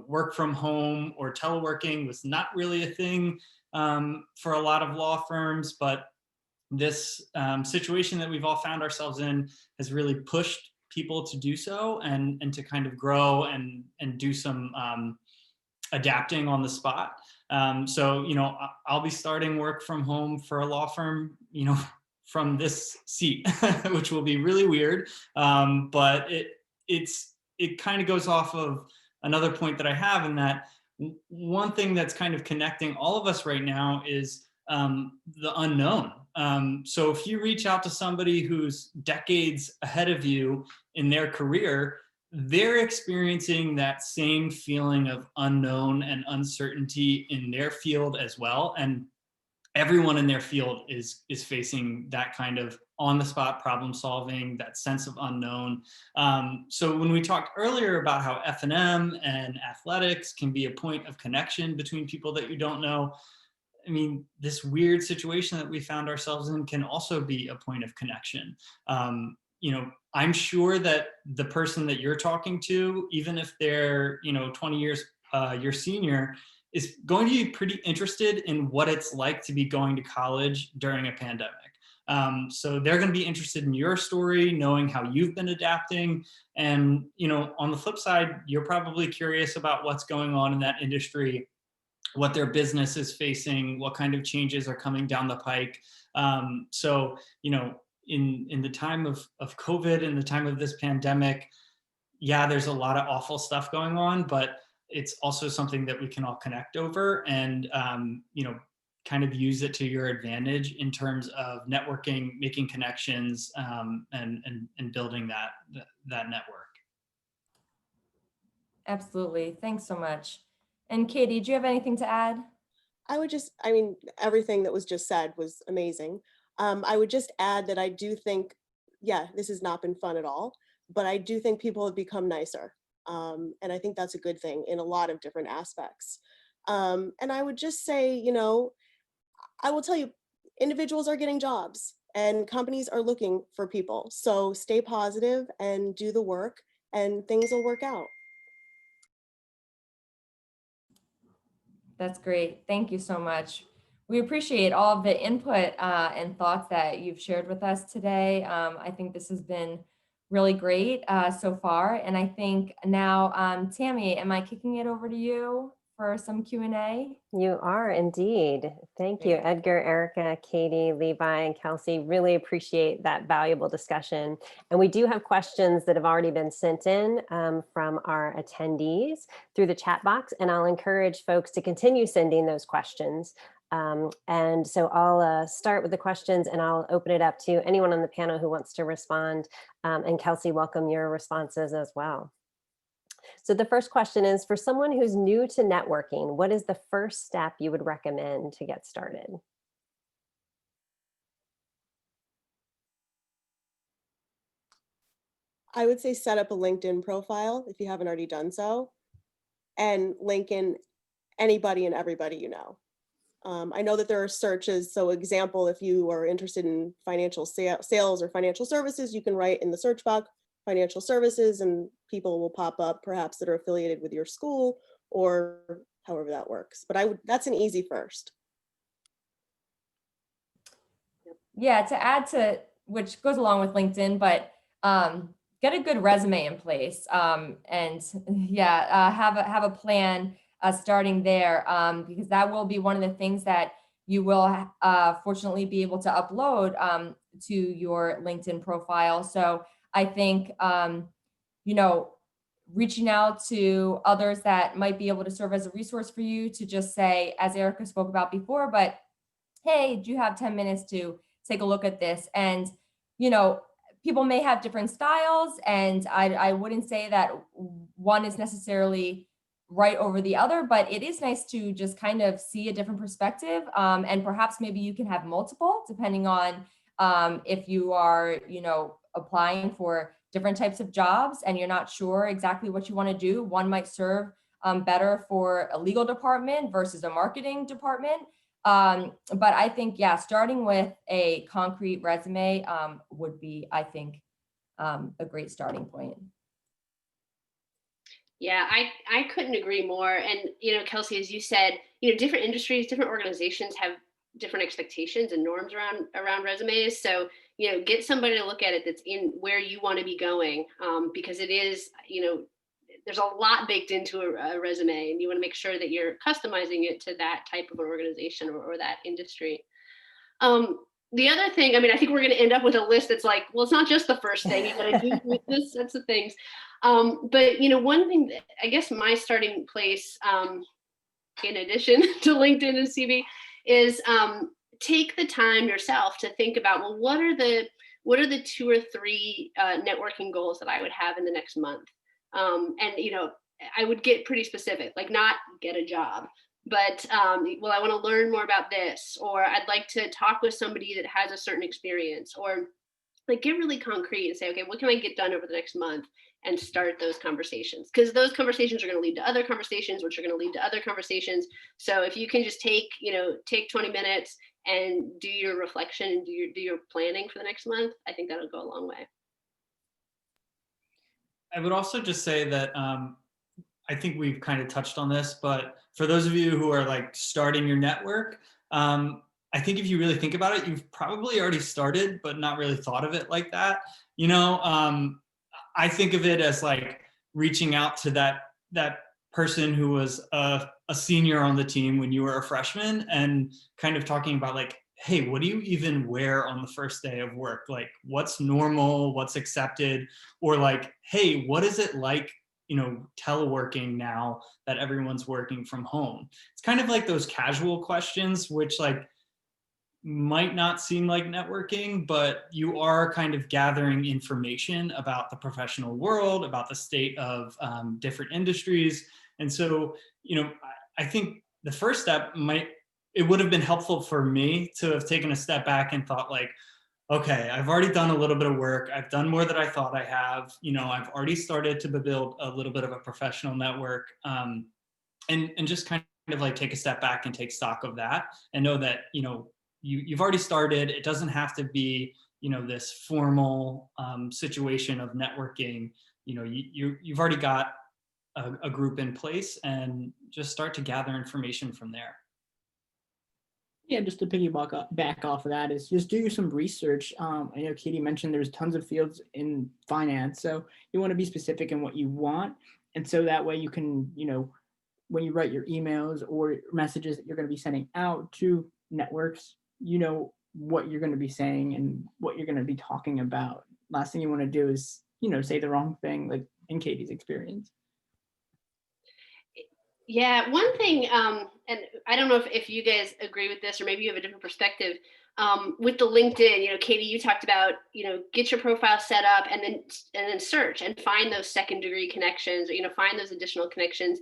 Work from home or teleworking was not really a thing for a lot of law firms, but this situation that we've all found ourselves in has really pushed people to do so and to kind of grow and do some adapting on the spot. So I'll be starting work from home for a law firm, from this seat, which will be really weird. But it kind of goes off of another point that I have, in that one thing that's kind of connecting all of us right now is the unknown. So if you reach out to somebody who's decades ahead of you in their career, they're experiencing that same feeling of unknown and uncertainty in their field as well. And everyone in their field is facing that kind of on-the-spot problem solving, that sense of unknown. So when we talked earlier about how F&M and athletics can be a point of connection between people that you don't know, I mean, this weird situation that we found ourselves in can also be a point of connection. I'm sure that the person that you're talking to, even if they're 20 years your senior, is going to be pretty interested in what it's like to be going to college during a pandemic. So they're going to be interested in your story, knowing how you've been adapting. And on the flip side, you're probably curious about what's going on in that industry, what their business is facing, what kind of changes are coming down the pike. So in the time of COVID, in the time of this pandemic, yeah, there's a lot of awful stuff going on, but it's also something that we can all connect over and, kind of use it to your advantage in terms of networking, making connections, and building that network. Absolutely. Thanks so much. And Katie, do you have anything to add? Everything that was just said was amazing. I would just add that I do think, this has not been fun at all, but I do think people have become nicer. And I think that's a good thing in a lot of different aspects. And I would just say, I will tell you, individuals are getting jobs and companies are looking for people. So stay positive and do the work and things will work out. That's great. Thank you so much. We appreciate all of the input and thoughts that you've shared with us today. I think this has been really great so far. And I think now, Tammy, am I kicking it over to you for some Q&A? You are indeed. Thank you, Great. Edgar, Erika, Katie, Levi, and Kelsey. Really appreciate that valuable discussion. And we do have questions that have already been sent in from our attendees through the chat box. And I'll encourage folks to continue sending those questions. And so I'll start with the questions and I'll open it up to anyone on the panel who wants to respond. And Kelsey, welcome your responses as well. So the first question is, for someone who's new to networking, what is the first step you would recommend to get started? I would say set up a LinkedIn profile if you haven't already done so, and link in anybody and everybody you know. I know that there are searches. So example, if you are interested in financial sales or financial services, you can write in the search box financial services and people will pop up perhaps that are affiliated with your school or however that works. But that's an easy first. Yeah, to add to, which goes along with LinkedIn, but get a good resume in place, and have a plan starting there, because that will be one of the things that you will fortunately be able to upload to your LinkedIn profile. So I think reaching out to others that might be able to serve as a resource for you, to just say, as Erika spoke about before, but hey, do you have 10 minutes to take a look at this? And, people may have different styles, and I wouldn't say that one is necessarily right over the other, but it is nice to just kind of see a different perspective. And perhaps maybe you can have multiple, depending on if you are, applying for different types of jobs and you're not sure exactly what you want to do. One might serve better for a legal department versus a marketing department. But I think, starting with a concrete resume would be, I think, a great starting point. Yeah, I couldn't agree more. And, Kelsey, as you said, different industries, different organizations have different expectations and norms around resumes. So, get somebody to look at it that's in where you want to be going, because it is, there's a lot baked into a resume, and you want to make sure that you're customizing it to that type of an organization or that industry. The other thing, I think we're going to end up with a list that's like, well, it's not just the first thing you got to do with this sets of things. But, one thing that I guess my starting place, in addition to LinkedIn and CV, is take the time yourself to think about, well, what are the 2 or 3 networking goals that I would have in the next month? And, I would get pretty specific, like not get a job, but, well, I want to learn more about this, or I'd like to talk with somebody that has a certain experience, or like get really concrete and say, okay, what can I get done over the next month, and start those conversations, because those conversations are going to lead to other conversations, which are going to lead to other conversations. So if you can just take 20 minutes and do your reflection and do your planning for the next month, I think that'll go a long way. I would also just say that I think we've kind of touched on this, but for those of you who are like starting your network, I think if you really think about it, you've probably already started, but not really thought of it like that. I think of it as like reaching out to that person who was a senior on the team when you were a freshman, and kind of talking about like, hey, what do you even wear on the first day of work? Like, what's normal, what's accepted? Or like, hey, what is it like, teleworking now that everyone's working from home? It's kind of like those casual questions, which like might not seem like networking, but you are kind of gathering information about the professional world, about the state of different industries. And so, I think the first step it would have been helpful for me to have taken a step back and thought like, okay, I've already done a little bit of work. I've done more than I thought I have. I've already started to build a little bit of a professional network, and just kind of like take a step back and take stock of that, and know that, you've already started. It doesn't have to be, this formal situation of networking. You've already got a group in place, and just start to gather information from there. Yeah, just to piggyback back off of that is just do some research. I know Katie mentioned there's tons of fields in finance, so you want to be specific in what you want, and so that way you can, when you write your emails or messages that you're going to be sending out to networks, what you're going to be saying and what you're going to be talking about. Last thing you want to do is, say the wrong thing, like in Katie's experience. Yeah, one thing, and I don't know if you guys agree with this, or maybe you have a different perspective, with the LinkedIn, Katie, you talked about, get your profile set up and then search and find those second degree connections, or, find those additional connections.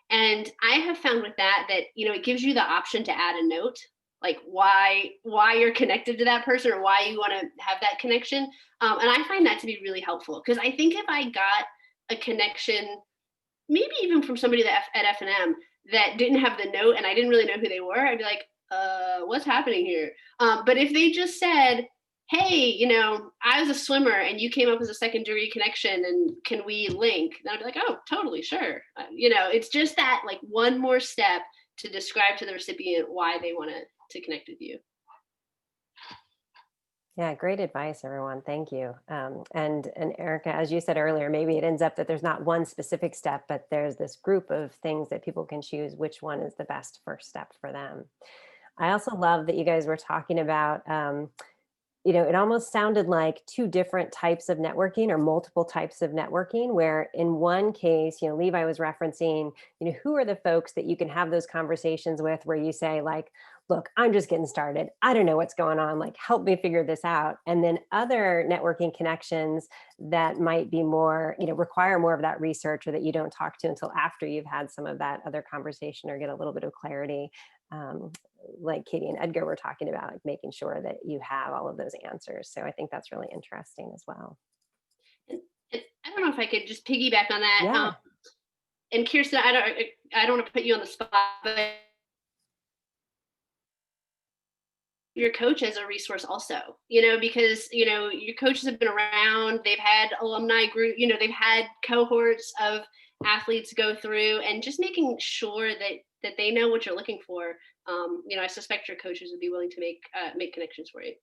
And I have found with that, it gives you the option to add a note, like why you're connected to that person, or why you want to have that connection. And I find that to be really helpful, because I think if I got a connection, maybe even from somebody at F&M that didn't have the note and I didn't really know who they were, I'd be like, what's happening here? But if they just said, hey, you know, I was a swimmer and you came up as a secondary connection, and can we link? And I'd be like, oh, totally, sure. You know, it's just that like one more step to describe to the recipient why they want to connect with you. Yeah, great advice, everyone. Thank you. And Erika, as you said earlier, maybe it ends up that there's not one specific step, but there's this group of things that people can choose which one is the best first step for them. I also love that you guys were talking about, you know, it almost sounded like two different types of networking or multiple types of networking, where in one case, you know, Levi was referencing, you know, who are the folks that you can have those conversations with where you say like, look, I'm just getting started. I don't know what's going on. Like, help me figure this out. And then other networking connections that might be more, you know, require more of that research, or that you don't talk to until after you've had some of that other conversation or get a little bit of clarity. Like Katie and Edgar were talking about, like making sure that you have all of those answers. So I think that's really interesting as well. And I don't know if I could just piggyback on that. Yeah. And Kirsten, I don't want to put you on the spot, but your coach as a resource also, you know, because, you know, your coaches have been around, they've had alumni group, you know, they've had cohorts of athletes go through, and just making sure that they know what you're looking for. You know, I suspect your coaches would be willing to make connections for you.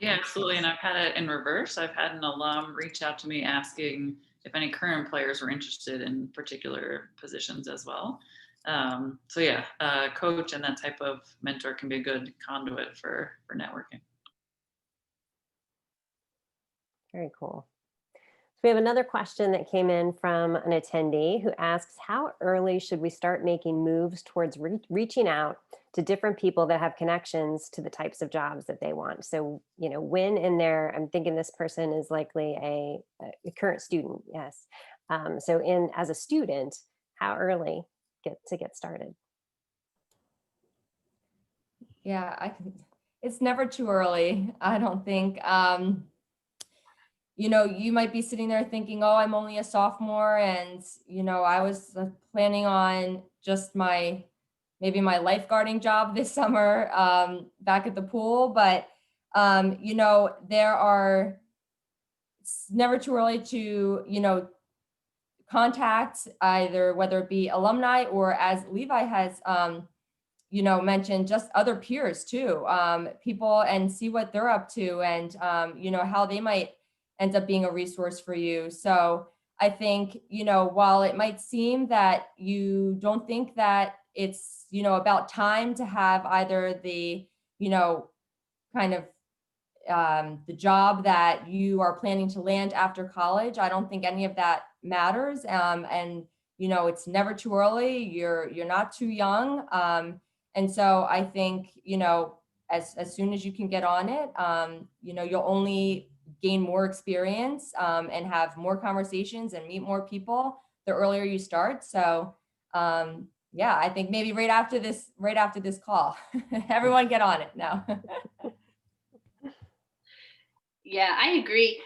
Yeah, absolutely. And I've had it in reverse. I've had an alum reach out to me asking if any current players were interested in particular positions as well. So yeah, coach and that type of mentor can be a good conduit for networking. Very cool. So we have another question that came in from an attendee who asks, how early should we start making moves towards reaching out to different people that have connections to the types of jobs that they want? So, you know, when in there, I'm thinking this person is likely a current student. Yes. So as a student, how early to get started? Yeah, it's never too early, I don't think. You know, you might be sitting there thinking, oh, I'm only a sophomore, and, you know, I was planning on just maybe my lifeguarding job this summer back at the pool. But, you know, it's never too early to, you know, contact either, whether it be alumni or, as Levi has, you know, mentioned, just other peers too, people, and see what they're up to, and, you know, how they might end up being a resource for you. So I think, you know, while it might seem that you don't think that it's, you know, about time to have either the, you know, kind of the job that you are planning to land after college, I don't think any of that matters. And, you know, it's never too early. You're not too young. And so I think, you know, as soon as you can get on it, you know, you'll only gain more experience and have more conversations and meet more people the earlier you start. So yeah, I think maybe right after this call, everyone get on it now. Yeah, I agree.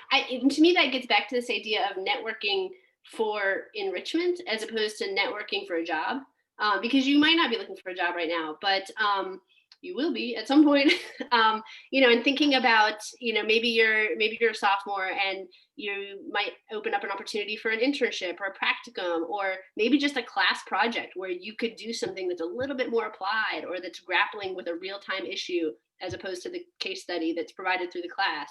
To me, that gets back to this idea of networking for enrichment as opposed to networking for a job, because you might not be looking for a job right now, but you will be at some point. You know, and thinking about, you know, maybe you're a sophomore and you might open up an opportunity for an internship or a practicum, or maybe just a class project where you could do something that's a little bit more applied, or that's grappling with a real-time issue as opposed to the case study that's provided through the class.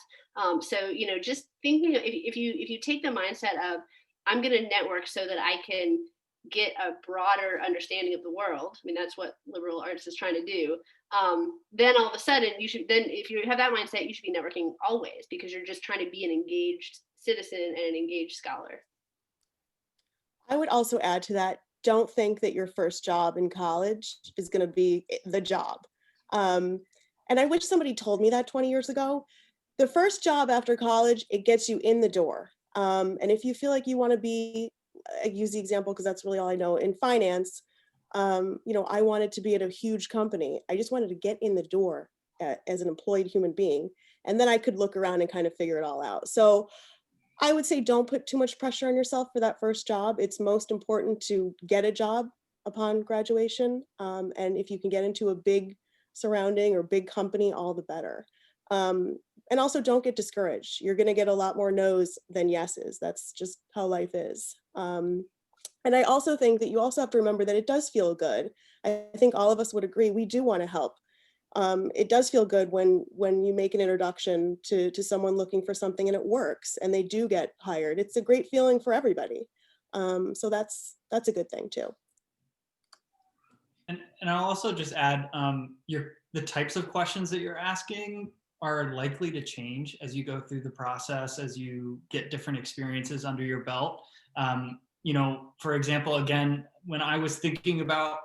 So, you know, just thinking, if you take the mindset of, I'm going to network so that I can get a broader understanding of the world. I mean, that's what liberal arts is trying to do. Then all of a sudden if you have that mindset, you should be networking always, because you're just trying to be an engaged citizen and an engaged scholar. I would also add to that, don't think that your first job in college is going to be the job. And I wish somebody told me that 20 years ago. The first job after college, it gets you in the door. And if you feel like you want to be, I use the example because that's really all I know, in finance, you know, I wanted to be at a huge company. I just wanted to get in the door as an employed human being. And then I could look around and kind of figure it all out. So I would say don't put too much pressure on yourself for that first job. It's most important to get a job upon graduation. And if you can get into a big surrounding or big company, all the better. And also don't get discouraged. You're going to get a lot more no's than yeses. That's just how life is. And I also think that you also have to remember that it does feel good. I think all of us would agree we do want to help. It does feel good when you make an introduction to someone looking for something and it works and they do get hired. It's a great feeling for everybody. So that's a good thing too. And I'll also just add, the types of questions that you're asking are likely to change as you go through the process, as you get different experiences under your belt. You know, for example, again, when I was thinking about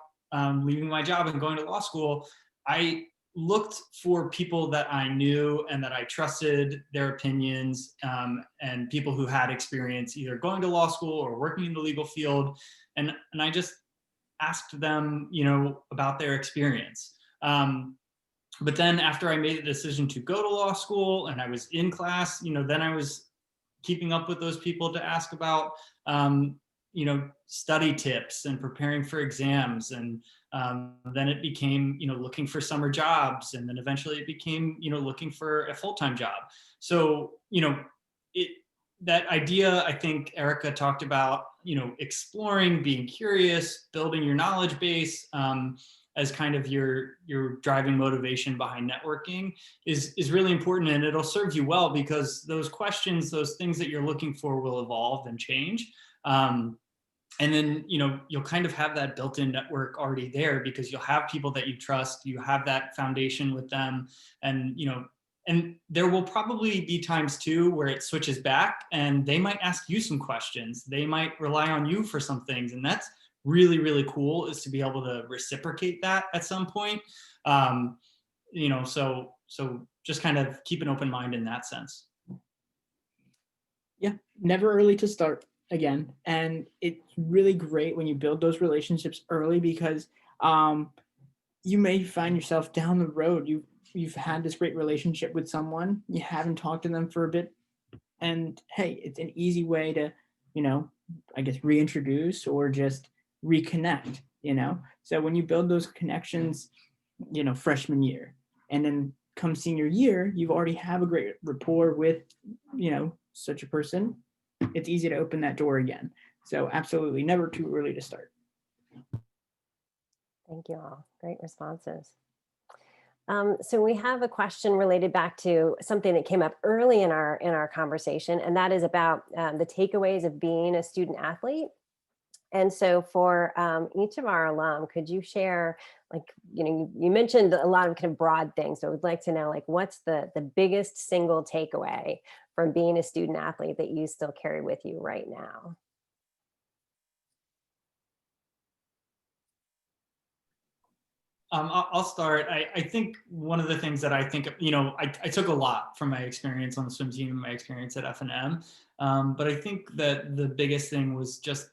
leaving my job and going to law school, I looked for people that I knew and that I trusted their opinions, and people who had experience either going to law school or working in the legal field. And I just asked them, you know, about their experience. But then after I made the decision to go to law school and I was in class, you know, then I was keeping up with those people to ask about, you know, study tips and preparing for exams. And then it became, you know, looking for summer jobs. And then eventually it became, you know, looking for a full-time job. So, you know, that idea, I think Erika talked about, you know, exploring, being curious, building your knowledge base as kind of your driving motivation behind networking is really important, and it'll serve you well because those questions, those things that you're looking for will evolve and change. And then, you know, you'll kind of have that built-in network already there because you'll have people that you trust, you have that foundation with them, and, you know, and there will probably be times too where it switches back and they might ask you some questions. They might rely on you for some things. And that's really, really cool, is to be able to reciprocate that at some point. You know, so just kind of keep an open mind in that sense. Yeah, never early to start again. And it's really great when you build those relationships early because you may find yourself down the road, you've had this great relationship with someone, you haven't talked to them for a bit, and hey, it's an easy way to, you know, I guess reintroduce or just reconnect, you know. So when you build those connections, you know, freshman year, and then come senior year, you already have a great rapport with, you know, such a person. It's easy to open that door again. So absolutely never too early to start. Thank you all. Great responses. So we have a question related back to something that came up early in our conversation, and that is about the takeaways of being a student athlete. And so for each of our alum, could you share, like, you know, you mentioned a lot of kind of broad things. So I would like to know, like, what's the biggest single takeaway from being a student athlete that you still carry with you right now? I'll start. I think one of the things that I think, you know, I took a lot from my experience on the swim team and my experience at F&M. But I think that the biggest thing was just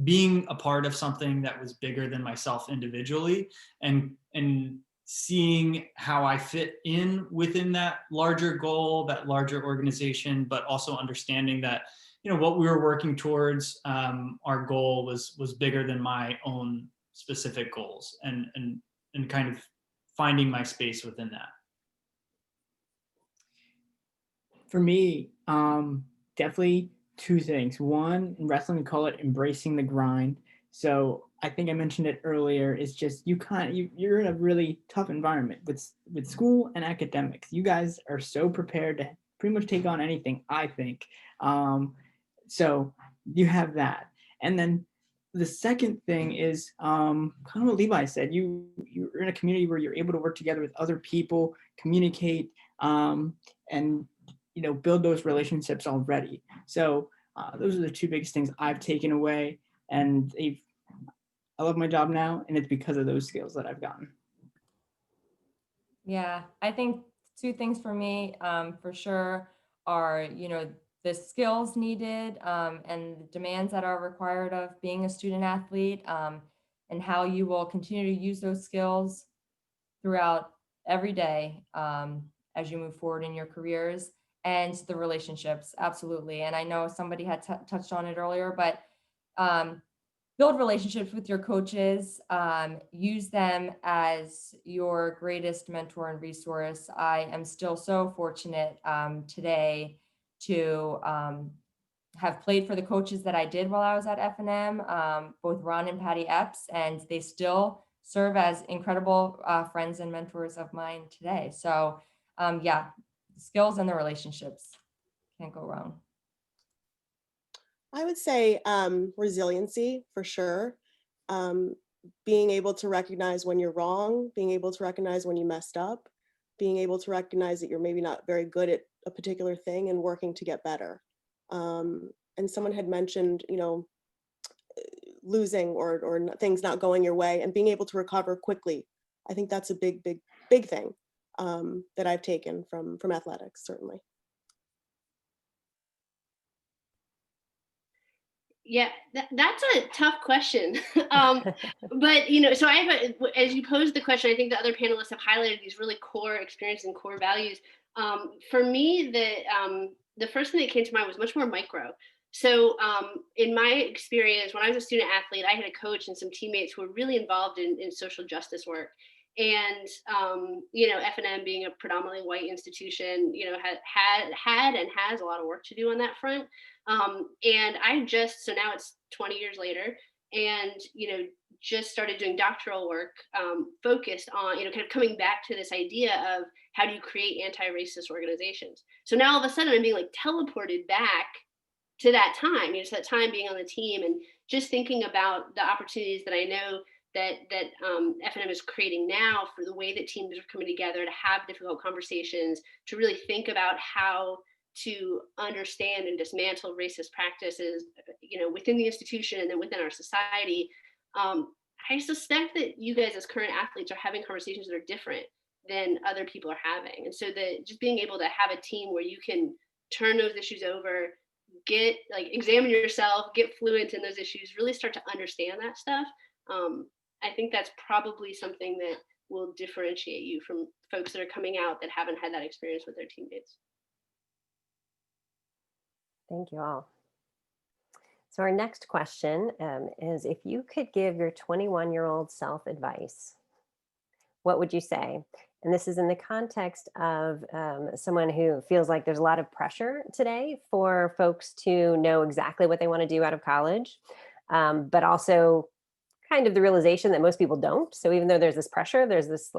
being a part of something that was bigger than myself individually, and seeing how I fit in within that larger goal, that larger organization, but also understanding that, you know, what we were working towards, our goal was bigger than my own specific goals, and kind of finding my space within that. For me, definitely two things. One, in wrestling, we call it embracing the grind. So I think I mentioned it earlier. It's just you're in a really tough environment with school and academics. You guys are so prepared to pretty much take on anything, I think. So you have that, and then the second thing is kind of what Levi said. You're in a community where you're able to work together with other people, communicate, and, you know, build those relationships already. So those are the two biggest things I've taken away, and I love my job now, and it's because of those skills that I've gotten. Yeah, I think two things for me, for sure, are, you know, the skills needed and the demands that are required of being a student athlete, and how you will continue to use those skills throughout every day as you move forward in your careers, and the relationships, absolutely. And I know somebody had touched on it earlier, but build relationships with your coaches, use them as your greatest mentor and resource. I am still so fortunate today to have played for the coaches that I did while I was at F&M, both Ron and Patty Epps, and they still serve as incredible friends and mentors of mine today. So yeah, the skills and the relationships, can't go wrong. I would say resiliency for sure. Being able to recognize when you're wrong, being able to recognize when you messed up, being able to recognize that you're maybe not very good at a particular thing and working to get better. And someone had mentioned, you know, losing or things not going your way and being able to recover quickly. I think that's a big thing that I've taken from athletics, certainly. Yeah, that's a tough question. But, you know, so as you posed the question, I think the other panelists have highlighted these really core experiences and core values. For me, the first thing that came to mind was much more micro. So in my experience, when I was a student athlete, I had a coach and some teammates who were really involved in social justice work. And, you know, F&M being a predominantly white institution, you know, had and has a lot of work to do on that front. And so now it's 20 years later, and, you know, just started doing doctoral work focused on, you know, kind of coming back to this idea of how do you create anti-racist organizations. So now all of a sudden I'm being like teleported back to that time, you know, to that time being on the team and just thinking about the opportunities that I know that F&M is creating now for the way that teams are coming together to have difficult conversations, to really think about how to understand and dismantle racist practices, you know, within the institution and then within our society. I suspect that you guys as current athletes are having conversations that are different than other people are having. And so just being able to have a team where you can turn those issues over, examine yourself, get fluent in those issues, really start to understand that stuff. I think that's probably something that will differentiate you from folks that are coming out that haven't had that experience with their teammates. Thank you all. So our next question is, if you could give your 21-year-old self advice, what would you say? And this is in the context of someone who feels like there's a lot of pressure today for folks to know exactly what they want to do out of college, but also kind of the realization that most people don't. So even though there's this pressure, there's this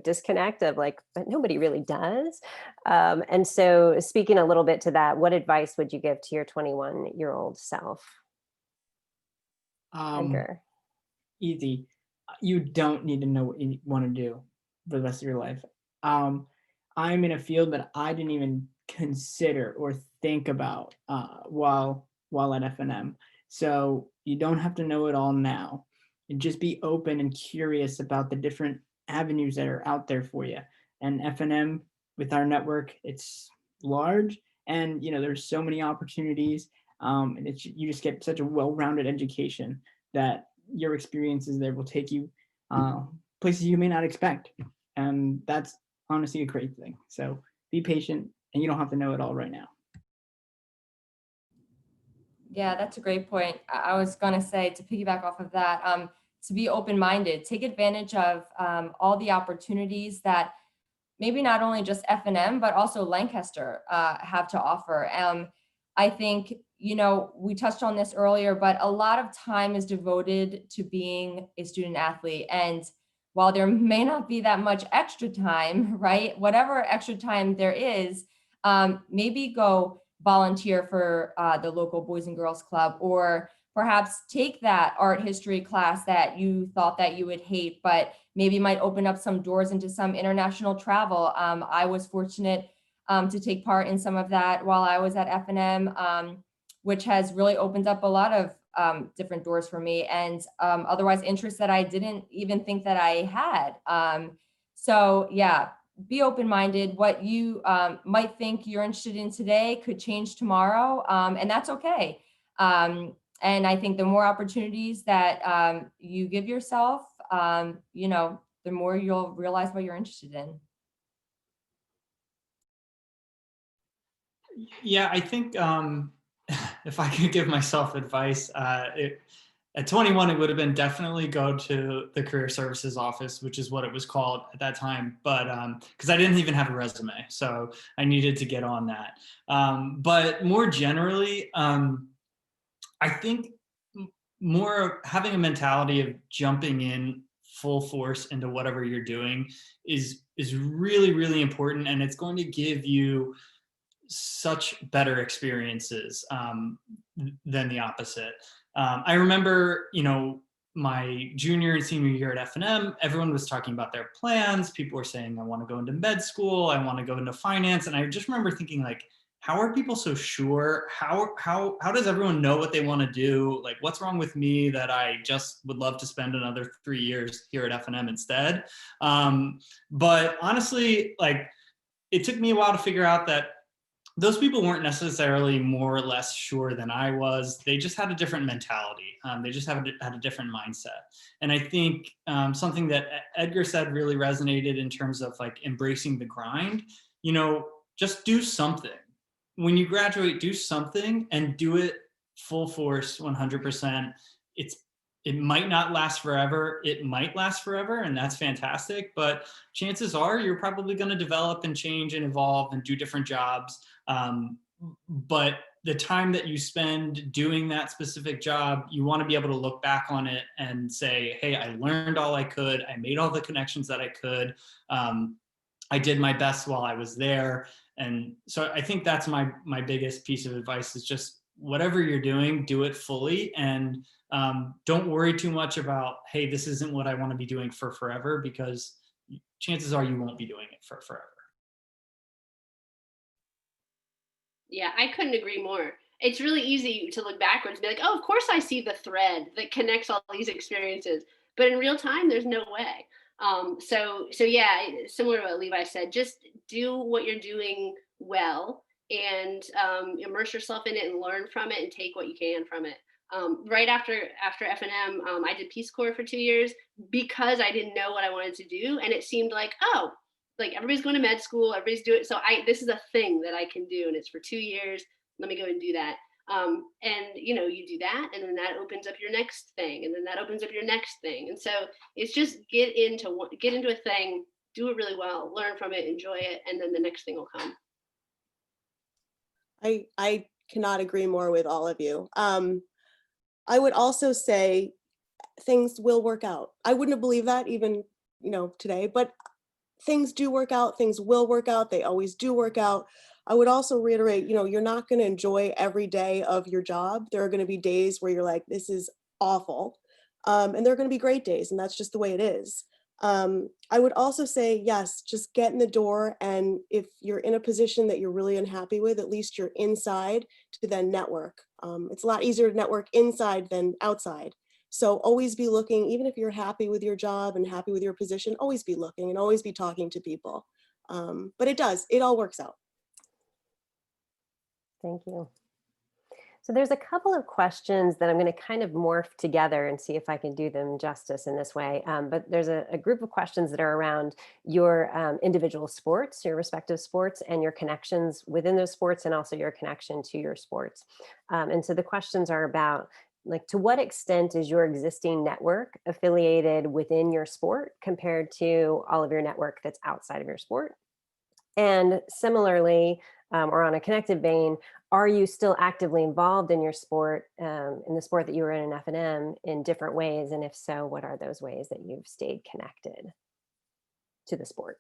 disconnect of like, but nobody really does. And so speaking a little bit to that, what advice would you give to your 21-year-old self? Edgar. Easy. You don't need to know what you want to do for the rest of your life. I'm in a field that I didn't even consider or think about while at F&M. So you don't have to know it all now, and just be open and curious about the different avenues that are out there for you. And F&M, with our network, it's large, and you know there's so many opportunities, and you just get such a well-rounded education that your experiences there will take you places you may not expect, and that's honestly a great thing. So be patient, and you don't have to know it all right now. Yeah, that's a great point. I was going to say, to piggyback off of that, to be open-minded, take advantage of all the opportunities that maybe not only just F&M, but also Lancaster have to offer. I think, you know, we touched on this earlier, but a lot of time is devoted to being a student athlete. And while there may not be that much extra time, right, whatever extra time there is, maybe go volunteer for the local Boys and Girls Club, or perhaps take that art history class that you thought that you would hate, but maybe might open up some doors into some international travel. I was fortunate to take part in some of that while I was at F&M, which has really opened up a lot of different doors for me, and otherwise interests that I didn't even think that I had. So yeah, be open-minded. What you might think you're interested in today could change tomorrow, and that's okay. And I think the more opportunities that you give yourself, you know, the more you'll realize what you're interested in. Yeah, I think if I could give myself advice, at 21, it would have been definitely go to the career services office, which is what it was called at that time. But because I didn't even have a resume, so I needed to get on that. But more generally, I think more having a mentality of jumping in full force into whatever you're doing is really, really important, and it's going to give you such better experiences than the opposite. I remember, my junior and senior year at F&M, everyone was talking about their plans. People were saying, I want to go into med school, I want to go into finance. And I just remember thinking, like, how are people so sure? How does everyone know what they want to do? Like, what's wrong with me that I just would love to spend another 3 years here at F&M instead? But honestly, like, it took me a while to figure out that those people weren't necessarily more or less sure than I was. They just had a different mentality. They just had a different mindset. And I think something that Edgar said really resonated in terms of like embracing the grind. Just do something. When you graduate, do something and do it full force, 100%. It might not last forever. It might last forever, and that's fantastic. But chances are you're probably going to develop and change and evolve and do different jobs. But the time that you spend doing that specific job, you want to be able to look back on it and say, hey, I learned all I could. I made all the connections that I could. I did my best while I was there. And so I think that's my biggest piece of advice is just whatever you're doing, do it fully. And don't worry too much about, hey, this isn't what I want to be doing for forever, because chances are you won't be doing it for forever. Yeah, I couldn't agree more. It's really easy to look backwards and be like, oh, of course I see the thread that connects all these experiences. But in real time, there's no way. So yeah, similar to what Levi said, just do what you're doing well and immerse yourself in it and learn from it and take what you can from it. Right after F&M, I did Peace Corps for 2 years because I didn't know what I wanted to do. And it seemed like, oh, like everybody's going to med school, everybody's doing it. So this is a thing that I can do, and it's for 2 years. Let me go and do that. And you do that, and then that opens up your next thing, and then that opens up your next thing. And so it's just get into a thing, do it really well, learn from it, enjoy it, and then the next thing will come. I cannot agree more with all of you. I would also say things will work out. I wouldn't have believed that even, today, but things do work out, things will work out, they always do work out. I would also reiterate, you're not going to enjoy every day of your job. There are going to be days where you're like, this is awful. And there are going to be great days, and that's just the way it is. I would also say, yes, just get in the door. And if you're in a position that you're really unhappy with, at least you're inside to then network. It's a lot easier to network inside than outside. So always be looking, even if you're happy with your job and happy with your position, always be looking and always be talking to people. But it all works out. Thank you. So there's a couple of questions that I'm going to kind of morph together and see if I can do them justice in this way. But there's a group of questions that are around your individual sports, your respective sports, and your connections within those sports, and also your connection to your sports. And so the questions are about, like, to what extent is your existing network affiliated within your sport compared to all of your network that's outside of your sport? And similarly, or on a connected vein, are you still actively involved in your sport, in the sport that you were in F&M, in different ways? And if so, what are those ways that you've stayed connected to the sport?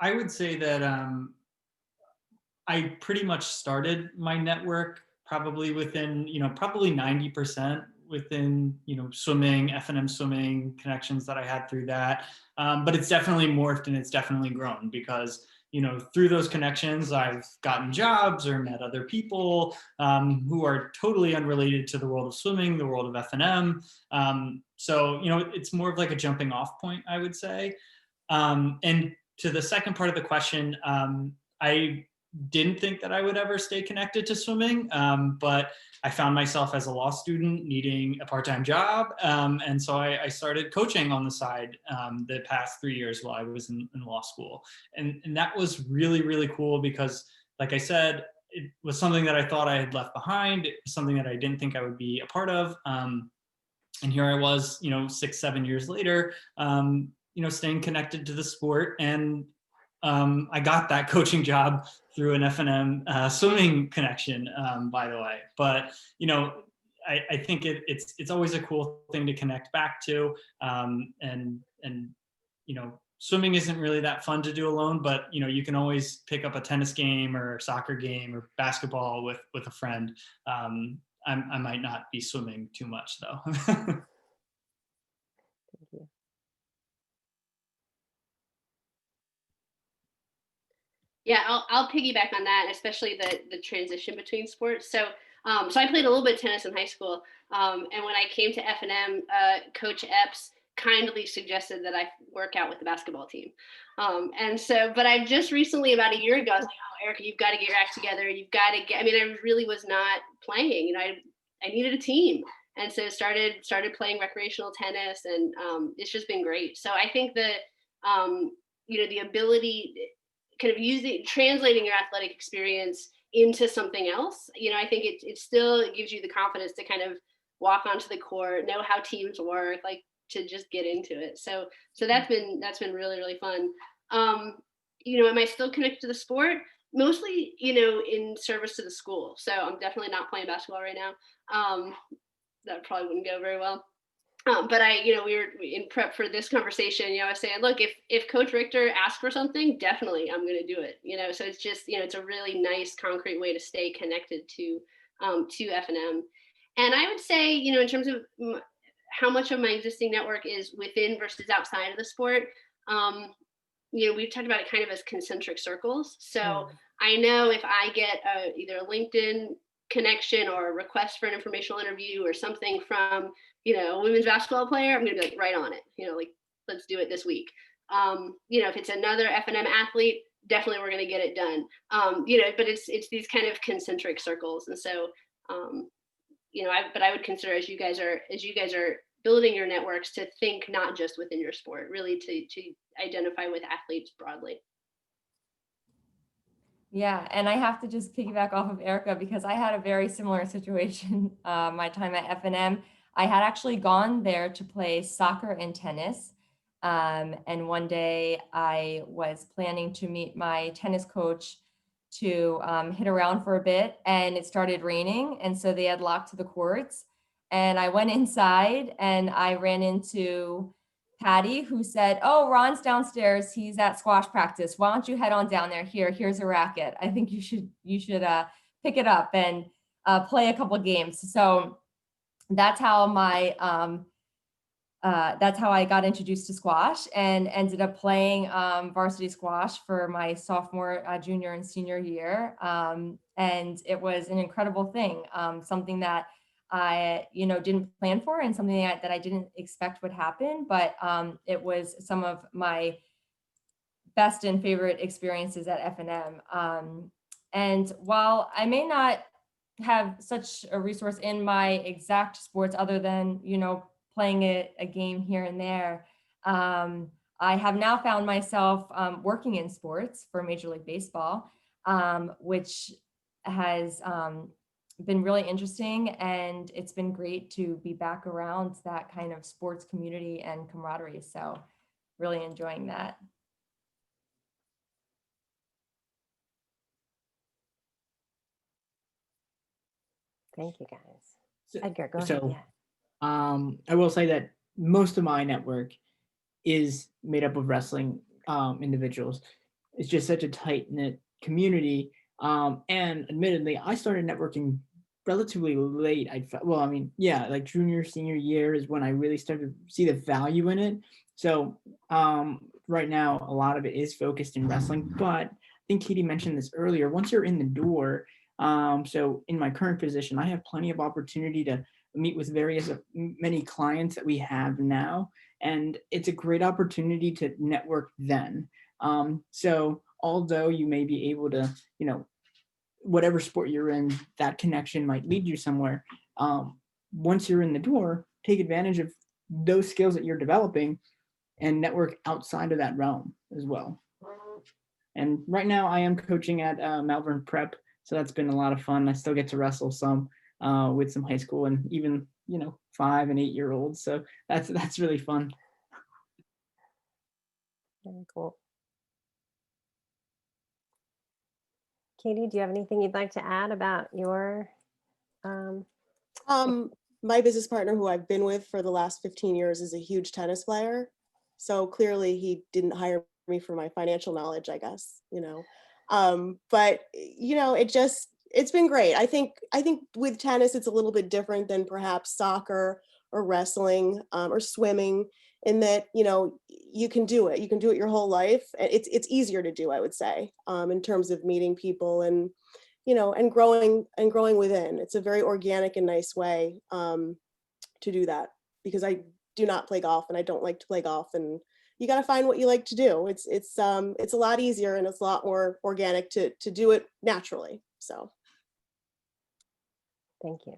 I would say that I pretty much started my network probably within, probably 90% within, swimming, F&M swimming connections that I had through that. But it's definitely morphed and it's definitely grown because, through those connections, I've gotten jobs or met other people who are totally unrelated to the world of swimming, the world of F&M. So, it's more of like a jumping off point, I would say. And to the second part of the question, I didn't think that I would ever stay connected to swimming, but I found myself as a law student needing a part-time job. And so I started coaching on the side the past 3 years while I was in law school. And that was really, really cool because, like I said, it was something that I thought I had left behind. It was something that I didn't think I would be a part of. And here I was, 6, 7 years later, staying connected to the sport. And I got that coaching job through an F&M swimming connection, by the way. But, I think it's always a cool thing to connect back to. And swimming isn't really that fun to do alone, but you can always pick up a tennis game or soccer game or basketball with a friend. I might not be swimming too much though. Thank you. Yeah, I'll piggyback on that, especially the transition between sports. So I played a little bit of tennis in high school, and when I came to F&M, Coach Epps kindly suggested that I work out with the basketball team. But I just recently, about a year ago, I was like, oh, Erika, you've got to get your act together. You've got to get, I really was not playing, I needed a team. And so started playing recreational tennis, and it's just been great. So I think that, the ability, kind of translating your athletic experience into something else, I think it still gives you the confidence to kind of walk onto the court, know how teams work, like to just get into it. So that's been really, really fun. Am I still connected to the sport? Mostly, in service to the school. So I'm definitely not playing basketball right now. That probably wouldn't go very well. But we were in prep for this conversation, I was saying, look, if Coach Richter asks for something, definitely I'm going to do it, so it's just, it's a really nice concrete way to stay connected to F&M. And I would say, in terms of how much of my existing network is within versus outside of the sport, we've talked about it kind of as concentric circles. So I know if I get either a LinkedIn connection or a request for an informational interview or something from, a women's basketball player, I'm going to be like right on it, like, let's do it this week. If it's another F&M athlete, definitely we're going to get it done. But it's these kind of concentric circles. And so, I would consider, as you guys are building your networks, to think not just within your sport, really to identify with athletes broadly. Yeah, and I have to just piggyback off of Erika because I had a very similar situation my time at F&M. I had actually gone there to play soccer and tennis. And one day I was planning to meet my tennis coach to hit around for a bit, and it started raining. And so they had locked the courts. And I went inside and I ran into Patty, who said, oh, Ron's downstairs. He's at squash practice. Why don't you head on down there? Here's a racket. I think you should pick it up and play a couple games. So that's how I got introduced to squash and ended up playing varsity squash for my sophomore, junior, and senior year. And it was an incredible thing, something that I, didn't plan for, and something that I didn't expect would happen. But it was some of my best and favorite experiences at F&M. And while I may not have such a resource in my exact sports other than, playing a game here and there, I have now found myself working in sports for Major League Baseball, which has been really interesting. And it's been great to be back around that kind of sports community and camaraderie. So really enjoying that. Thank you, guys. Edgar, go ahead. So, Yeah. I will say that most of my network is made up of wrestling individuals. It's just such a tight-knit community. And admittedly, I started networking relatively late. Like junior, senior year is when I really started to see the value in it. So right now, a lot of it is focused in wrestling, but I think Katie mentioned this earlier. Once you're in the door, so in my current position, I have plenty of opportunity to meet with many clients that we have now, and it's a great opportunity to network then. So although you may be able to, whatever sport you're in, that connection might lead you somewhere. Once you're in the door, take advantage of those skills that you're developing and network outside of that realm as well. And right now I am coaching at Malvern Prep So that's been a lot of fun. I still get to wrestle some with some high school and even, 5 and 8 year olds. So that's really fun. Very cool. Katie, do you have anything you'd like to add about your My business partner, who I've been with for the last 15 years, is a huge tennis player. So clearly he didn't hire me for my financial knowledge, I guess, But it's been great. I think with tennis, it's a little bit different than perhaps soccer or wrestling or swimming, in that, you can do it. You can do it your whole life. It's easier to do, I would say, in terms of meeting people and and growing within. It's a very organic and nice way to do that, because I do not play golf and I don't like to play golf, and you got to find what you like to do. It's a lot easier and it's a lot more organic to do it naturally. So thank you.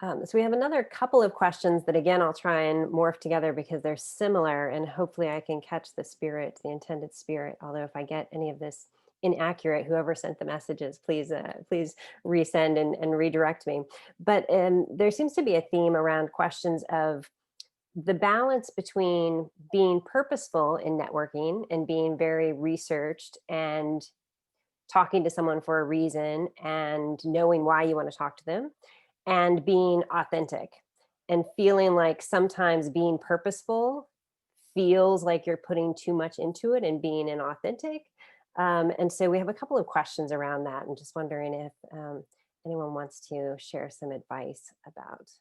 So we have another couple of questions that, again, I'll try and morph together because they're similar, and hopefully I can catch the spirit, the intended spirit. Although if I get any of this inaccurate, whoever sent the messages, please resend and redirect me. But there seems to be a theme around questions of the balance between being purposeful in networking and being very researched and talking to someone for a reason and knowing why you want to talk to them, and being authentic, and feeling like sometimes being purposeful feels like you're putting too much into it and being inauthentic. And so we have a couple of questions around that, and just wondering if anyone wants to share some advice about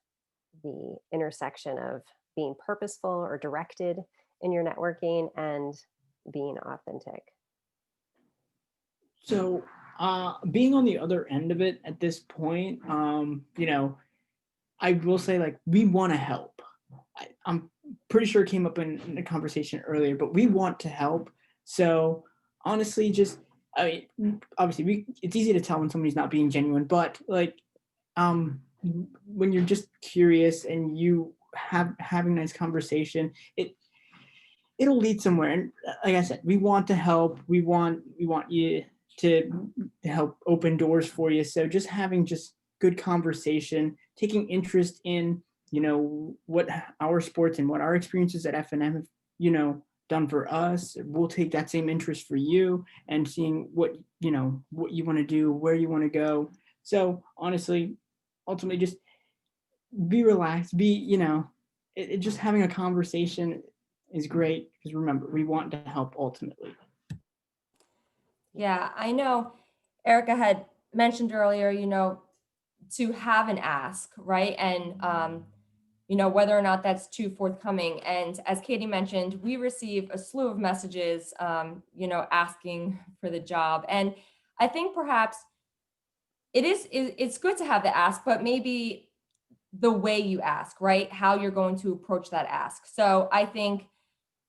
the intersection of being purposeful or directed in your networking and being authentic. So being on the other end of it at this point, I will say, like, we want to help. I'm pretty sure it came up in a conversation earlier, but we want to help. So honestly, obviously it's easy to tell when somebody's not being genuine, but like, when you're just curious and you having a nice conversation, it'll lead somewhere. And like I said, we want to help. We want you to help open doors for you. So just having just good conversation, taking interest in, what our sports and what our experiences at FNM have, done for us. We'll take that same interest for you, and seeing what you want to do, where you want to go. So honestly, ultimately, just be relaxed, just having a conversation is great, because remember, we want to help ultimately. Yeah, I know Erika had mentioned earlier, to have an ask, right? And, whether or not that's too forthcoming. And as Katie mentioned, we receive a slew of messages, asking for the job. And I think perhaps it's good to have the ask, but maybe the way you ask, right? How you're going to approach that ask. So I think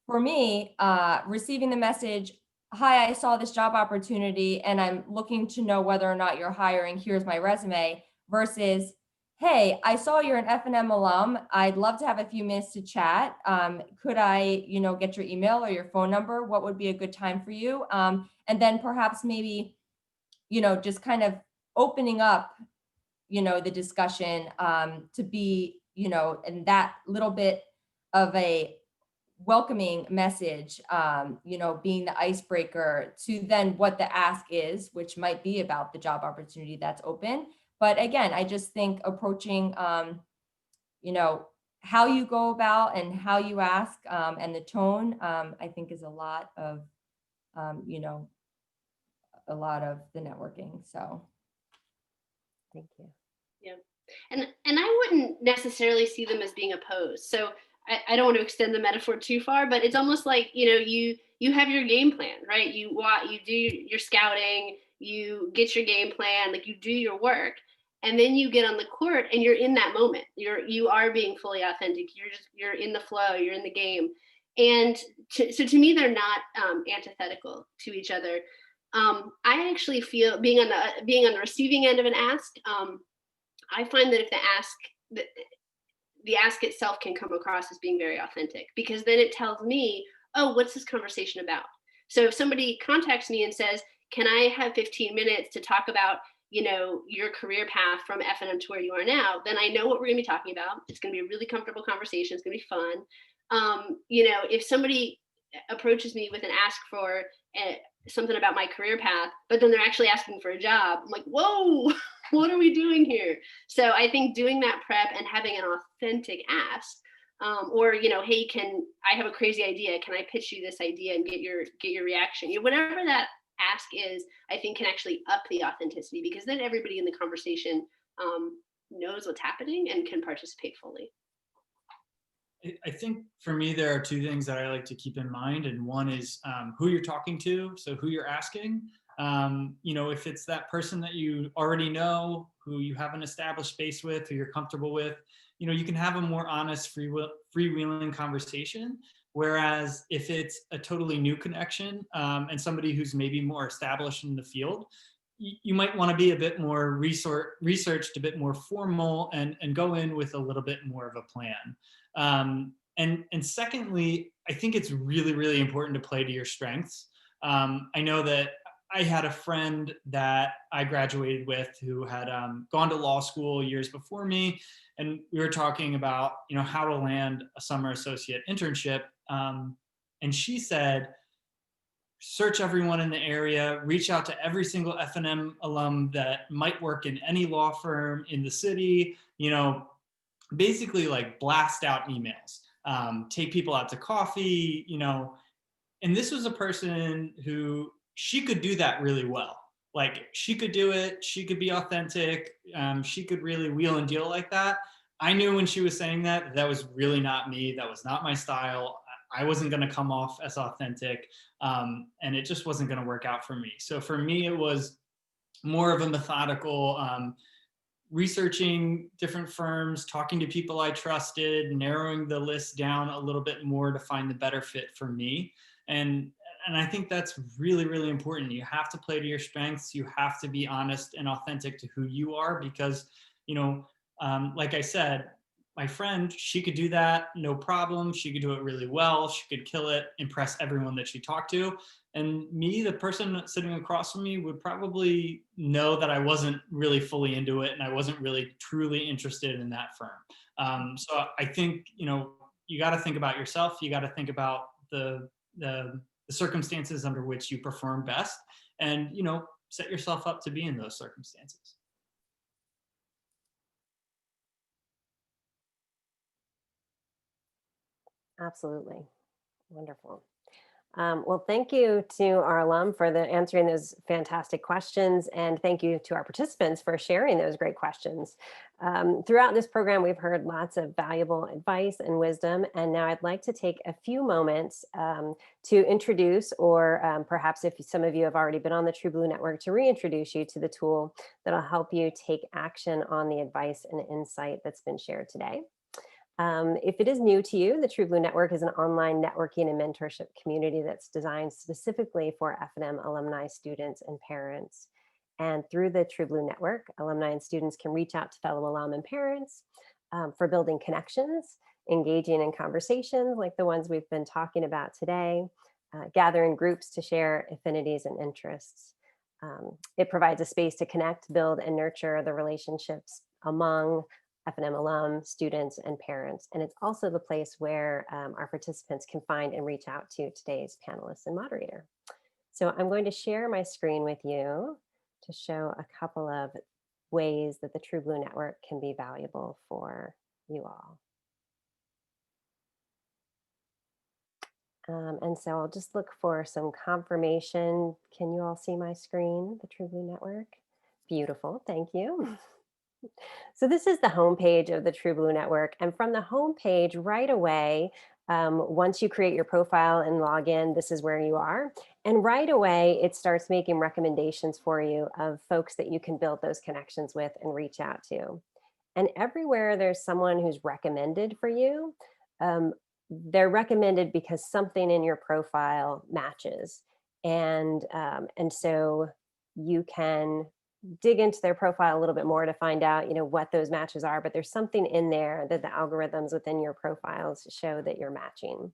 for me, receiving the message, "Hi, I saw this job opportunity and I'm looking to know whether or not you're hiring. Here's my resume," versus, "Hey, I saw you're an FNM alum. I'd love to have a few minutes to chat. Could I, get your email or your phone number? What would be a good time for you?" And then perhaps maybe, just kind of opening up, the discussion to be, and that little bit of a welcoming message, being the icebreaker to then what the ask is, which might be about the job opportunity that's open. But again, I just think approaching, how you go about and how you ask, and the tone, I think is a lot of the networking. So Thank you. Yeah. And I wouldn't necessarily see them as being opposed. So I don't want to extend the metaphor too far, but it's almost like, you have your game plan, right? You do your scouting, you get your game plan, like you do your work, and then you get on the court and you're in that moment. You are being fully authentic. You're in the flow, you're in the game. And so to me, they're not antithetical to each other. I actually feel being on the receiving end of an ask, I find that if the ask itself can come across as being very authentic, because then it tells me, oh, what's this conversation about? So if somebody contacts me and says, can I have 15 minutes to talk about, your career path from F&M to where you are now? Then I know what we're gonna be talking about. It's gonna be a really comfortable conversation. It's gonna be fun. If somebody approaches me with an ask for something about my career path, but then they're actually asking for a job, I'm like, whoa, what are we doing here? So I think doing that prep and having an authentic ask, or hey, I have a crazy idea, can I pitch you this idea and get your reaction? Whatever that ask is, I think can actually up the authenticity, because then everybody in the conversation knows what's happening and can participate fully. I think for me, there are two things that I like to keep in mind. And one is who you're talking to. So who you're asking, if it's that person that you already know, who you have an established space with, who you're comfortable with, you can have a more honest, freewheeling conversation. Whereas if it's a totally new connection and somebody who's maybe more established in the field, you might want to be a bit more researched, a bit more formal, and go in with a little bit more of a plan. And secondly, I think it's really, really important to play to your strengths. I know that I had a friend that I graduated with who had gone to law school years before me, and we were talking about how to land a summer associate internship. And she said, search everyone in the area, reach out to every single F&M alum that might work in any law firm in the city, basically like blast out emails, take people out to coffee, and this was a person who she could do that really well. Like she could do it, she could be authentic, she could really wheel and deal like that. I knew when she was saying that was really not me, that was not my style. I wasn't going to come off as authentic, and it just wasn't going to work out for me. So for me, it was more of a methodical researching different firms, talking to people I trusted, narrowing the list down a little bit more to find the better fit for me. And I think that's really, really important. You have to play to your strengths. You have to be honest and authentic to who you are, because, like I said, my friend, she could do that, no problem. She could do it really well. She could kill it, impress everyone that she talked to. And me, the person sitting across from me, would probably know that I wasn't really fully into it and I wasn't really truly interested in that firm. So I think, you got to think about yourself. You got to think about the circumstances under which you perform best, and, set yourself up to be in those circumstances. Absolutely. Wonderful. Well, thank you to our alum for answering those fantastic questions, and thank you to our participants for sharing those great questions. Throughout this program, we've heard lots of valuable advice and wisdom, and now I'd like to take a few moments to introduce, or perhaps if some of you have already been on the True Blue Network, to reintroduce you to the tool that'll help you take action on the advice and insight that's been shared today. If it is new to you, the True Blue Network is an online networking and mentorship community that's designed specifically for F&M alumni, students, and parents. And through the True Blue Network, alumni and students can reach out to fellow alum and parents for building connections, engaging in conversations like the ones we've been talking about today, gathering groups to share affinities and interests. It provides a space to connect, build, and nurture the relationships among F&M alum, students, and parents. And it's also the place where our participants can find and reach out to today's panelists and moderator. So I'm going to share my screen with you to show a couple of ways that the True Blue Network can be valuable for you all. And so I'll just look for some confirmation. Can you all see my screen, the True Blue Network? Beautiful, thank you. So this is the homepage of the True Blue Network. And from the homepage right away, once you create your profile and log in, this is where you are. And right away, it starts making recommendations for you of folks that you can build those connections with and reach out to. And everywhere there's someone who's recommended for you, they're recommended because something in your profile matches. And so you can dig into their profile a little bit more to find out, what those matches are, but there's something in there that the algorithms within your profiles show that you're matching.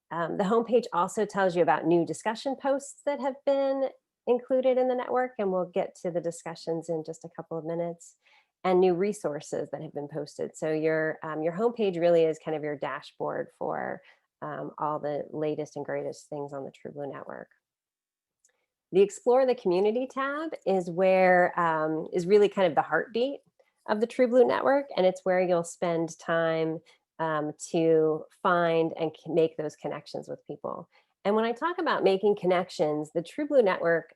The homepage also tells you about new discussion posts that have been included in the network, and we'll get to the discussions in just a couple of minutes, and new resources that have been posted. So your homepage really is kind of your dashboard for all the latest and greatest things on the True Blue network. The Explore the Community tab is where is really kind of the heartbeat of the True Blue network, and it's where you'll spend time to find and make those connections with people. And when I talk about making connections, the True Blue network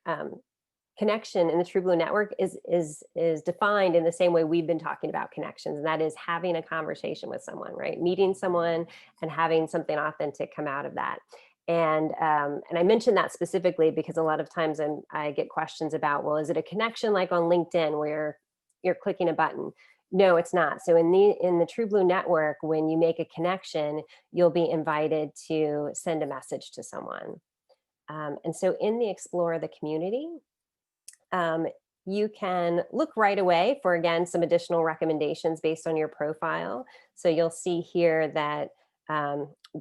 connection in the True Blue network is defined in the same way we've been talking about connections, and that is having a conversation with someone, right? Meeting someone and having something authentic come out of that. And I mentioned that specifically because a lot of times I get questions about, well, is it a connection like on LinkedIn where you're clicking a button? No, it's not. So in the True Blue network, when you make a connection, you'll be invited to send a message to someone. And so in the Explore the Community, you can look right away for, again, some additional recommendations based on your profile. So you'll see here that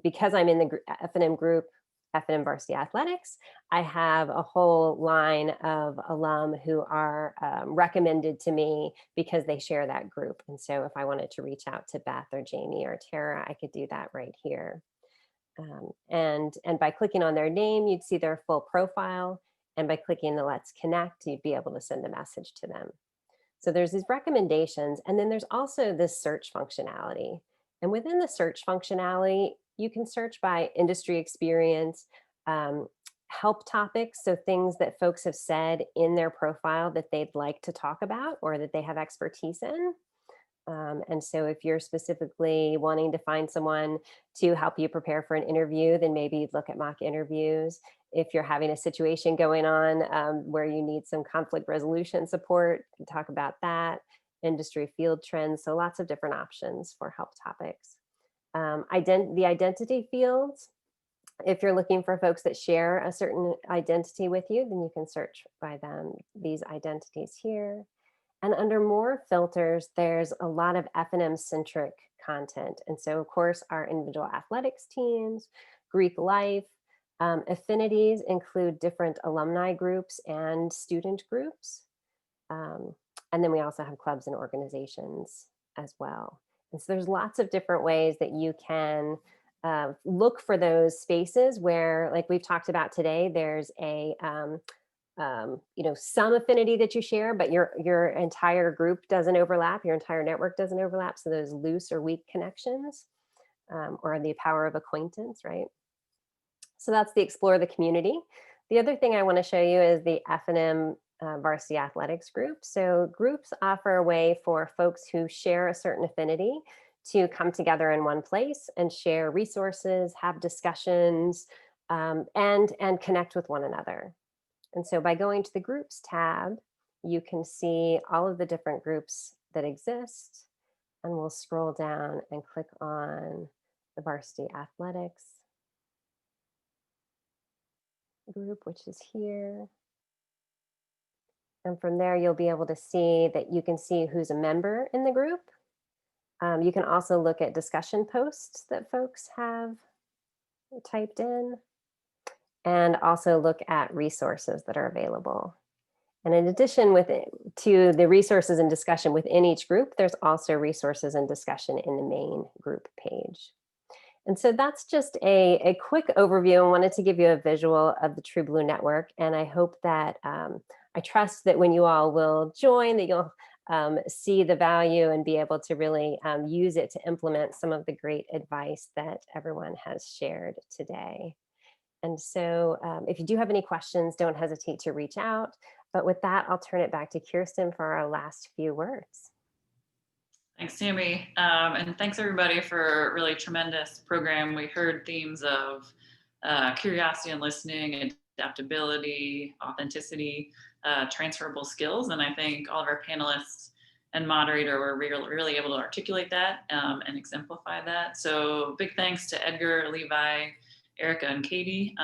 because I'm in the F&M group, F&M Varsity Athletics, I have a whole line of alum who are recommended to me because they share that group. And so if I wanted to reach out to Beth or Jamie or Tara, I could do that right here. And by clicking on their name, you'd see their full profile. And by clicking the Let's Connect, you'd be able to send a message to them. So there's these recommendations, and then there's also this search functionality. And within the search functionality, you can search by industry experience, help topics, so things that folks have said in their profile that they'd like to talk about or that they have expertise in. And so if you're specifically wanting to find someone to help you prepare for an interview, then maybe you'd look at mock interviews. If you're having a situation going on where you need some conflict resolution support, talk about that. Industry field trends, so lots of different options for help topics. The identity fields, if you're looking for folks that share a certain identity with you, then you can search by them, these identities here. And under more filters, there's a lot of F&M centric content. And so of course, our individual athletics teams, Greek life, affinities include different alumni groups and student groups. And then we also have clubs and organizations as well. And so there's lots of different ways that you can look for those spaces where, like we've talked about today, there's a some affinity that you share, but your entire group doesn't overlap, your entire network doesn't overlap. So those loose or weak connections, or the power of acquaintance, right? So that's the Explore the Community. The other thing I want to show you is the F&M Varsity Athletics group. So groups offer a way for folks who share a certain affinity to come together in one place and share resources, have discussions, and connect with one another. And so by going to the Groups tab, you can see all of the different groups that exist. And we'll scroll down and click on the Varsity Athletics group, which is here. And from there, you'll be able to see that you can see who's a member in the group. You can also look at discussion posts that folks have typed in, and also look at resources that are available. And in addition to the resources and discussion within each group, there's also resources and discussion in the main group page. And so that's just a quick overview. I wanted to give you a visual of the True Blue network. And I hope that, I trust that when you all will join, that you'll see the value and be able to really use it to implement some of the great advice that everyone has shared today. And so if you do have any questions, don't hesitate to reach out. But with that, I'll turn it back to Kirsten for our last few words. Thanks, Tammy. And thanks everybody for a really tremendous program. We heard themes of curiosity and listening, adaptability, authenticity, transferable skills. And I think all of our panelists and moderator were really able to articulate that and exemplify that. So big thanks to Edgar, Levi, Erika, and Katie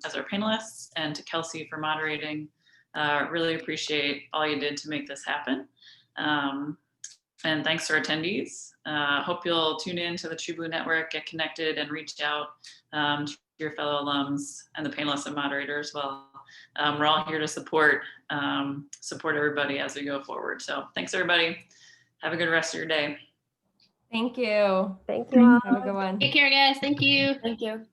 as our panelists, and to Kelsey for moderating. Really appreciate all you did to make this happen. And thanks to our attendees. Hope you'll tune in to the True Blue Network, get connected, and reach out to your fellow alums and the panelists and moderator as well. We're all here to support everybody as we go forward. So thanks everybody. Have a good rest of your day. Thank you. Thank you all. Have a good one. Take care, guys. Thank you. Thank you.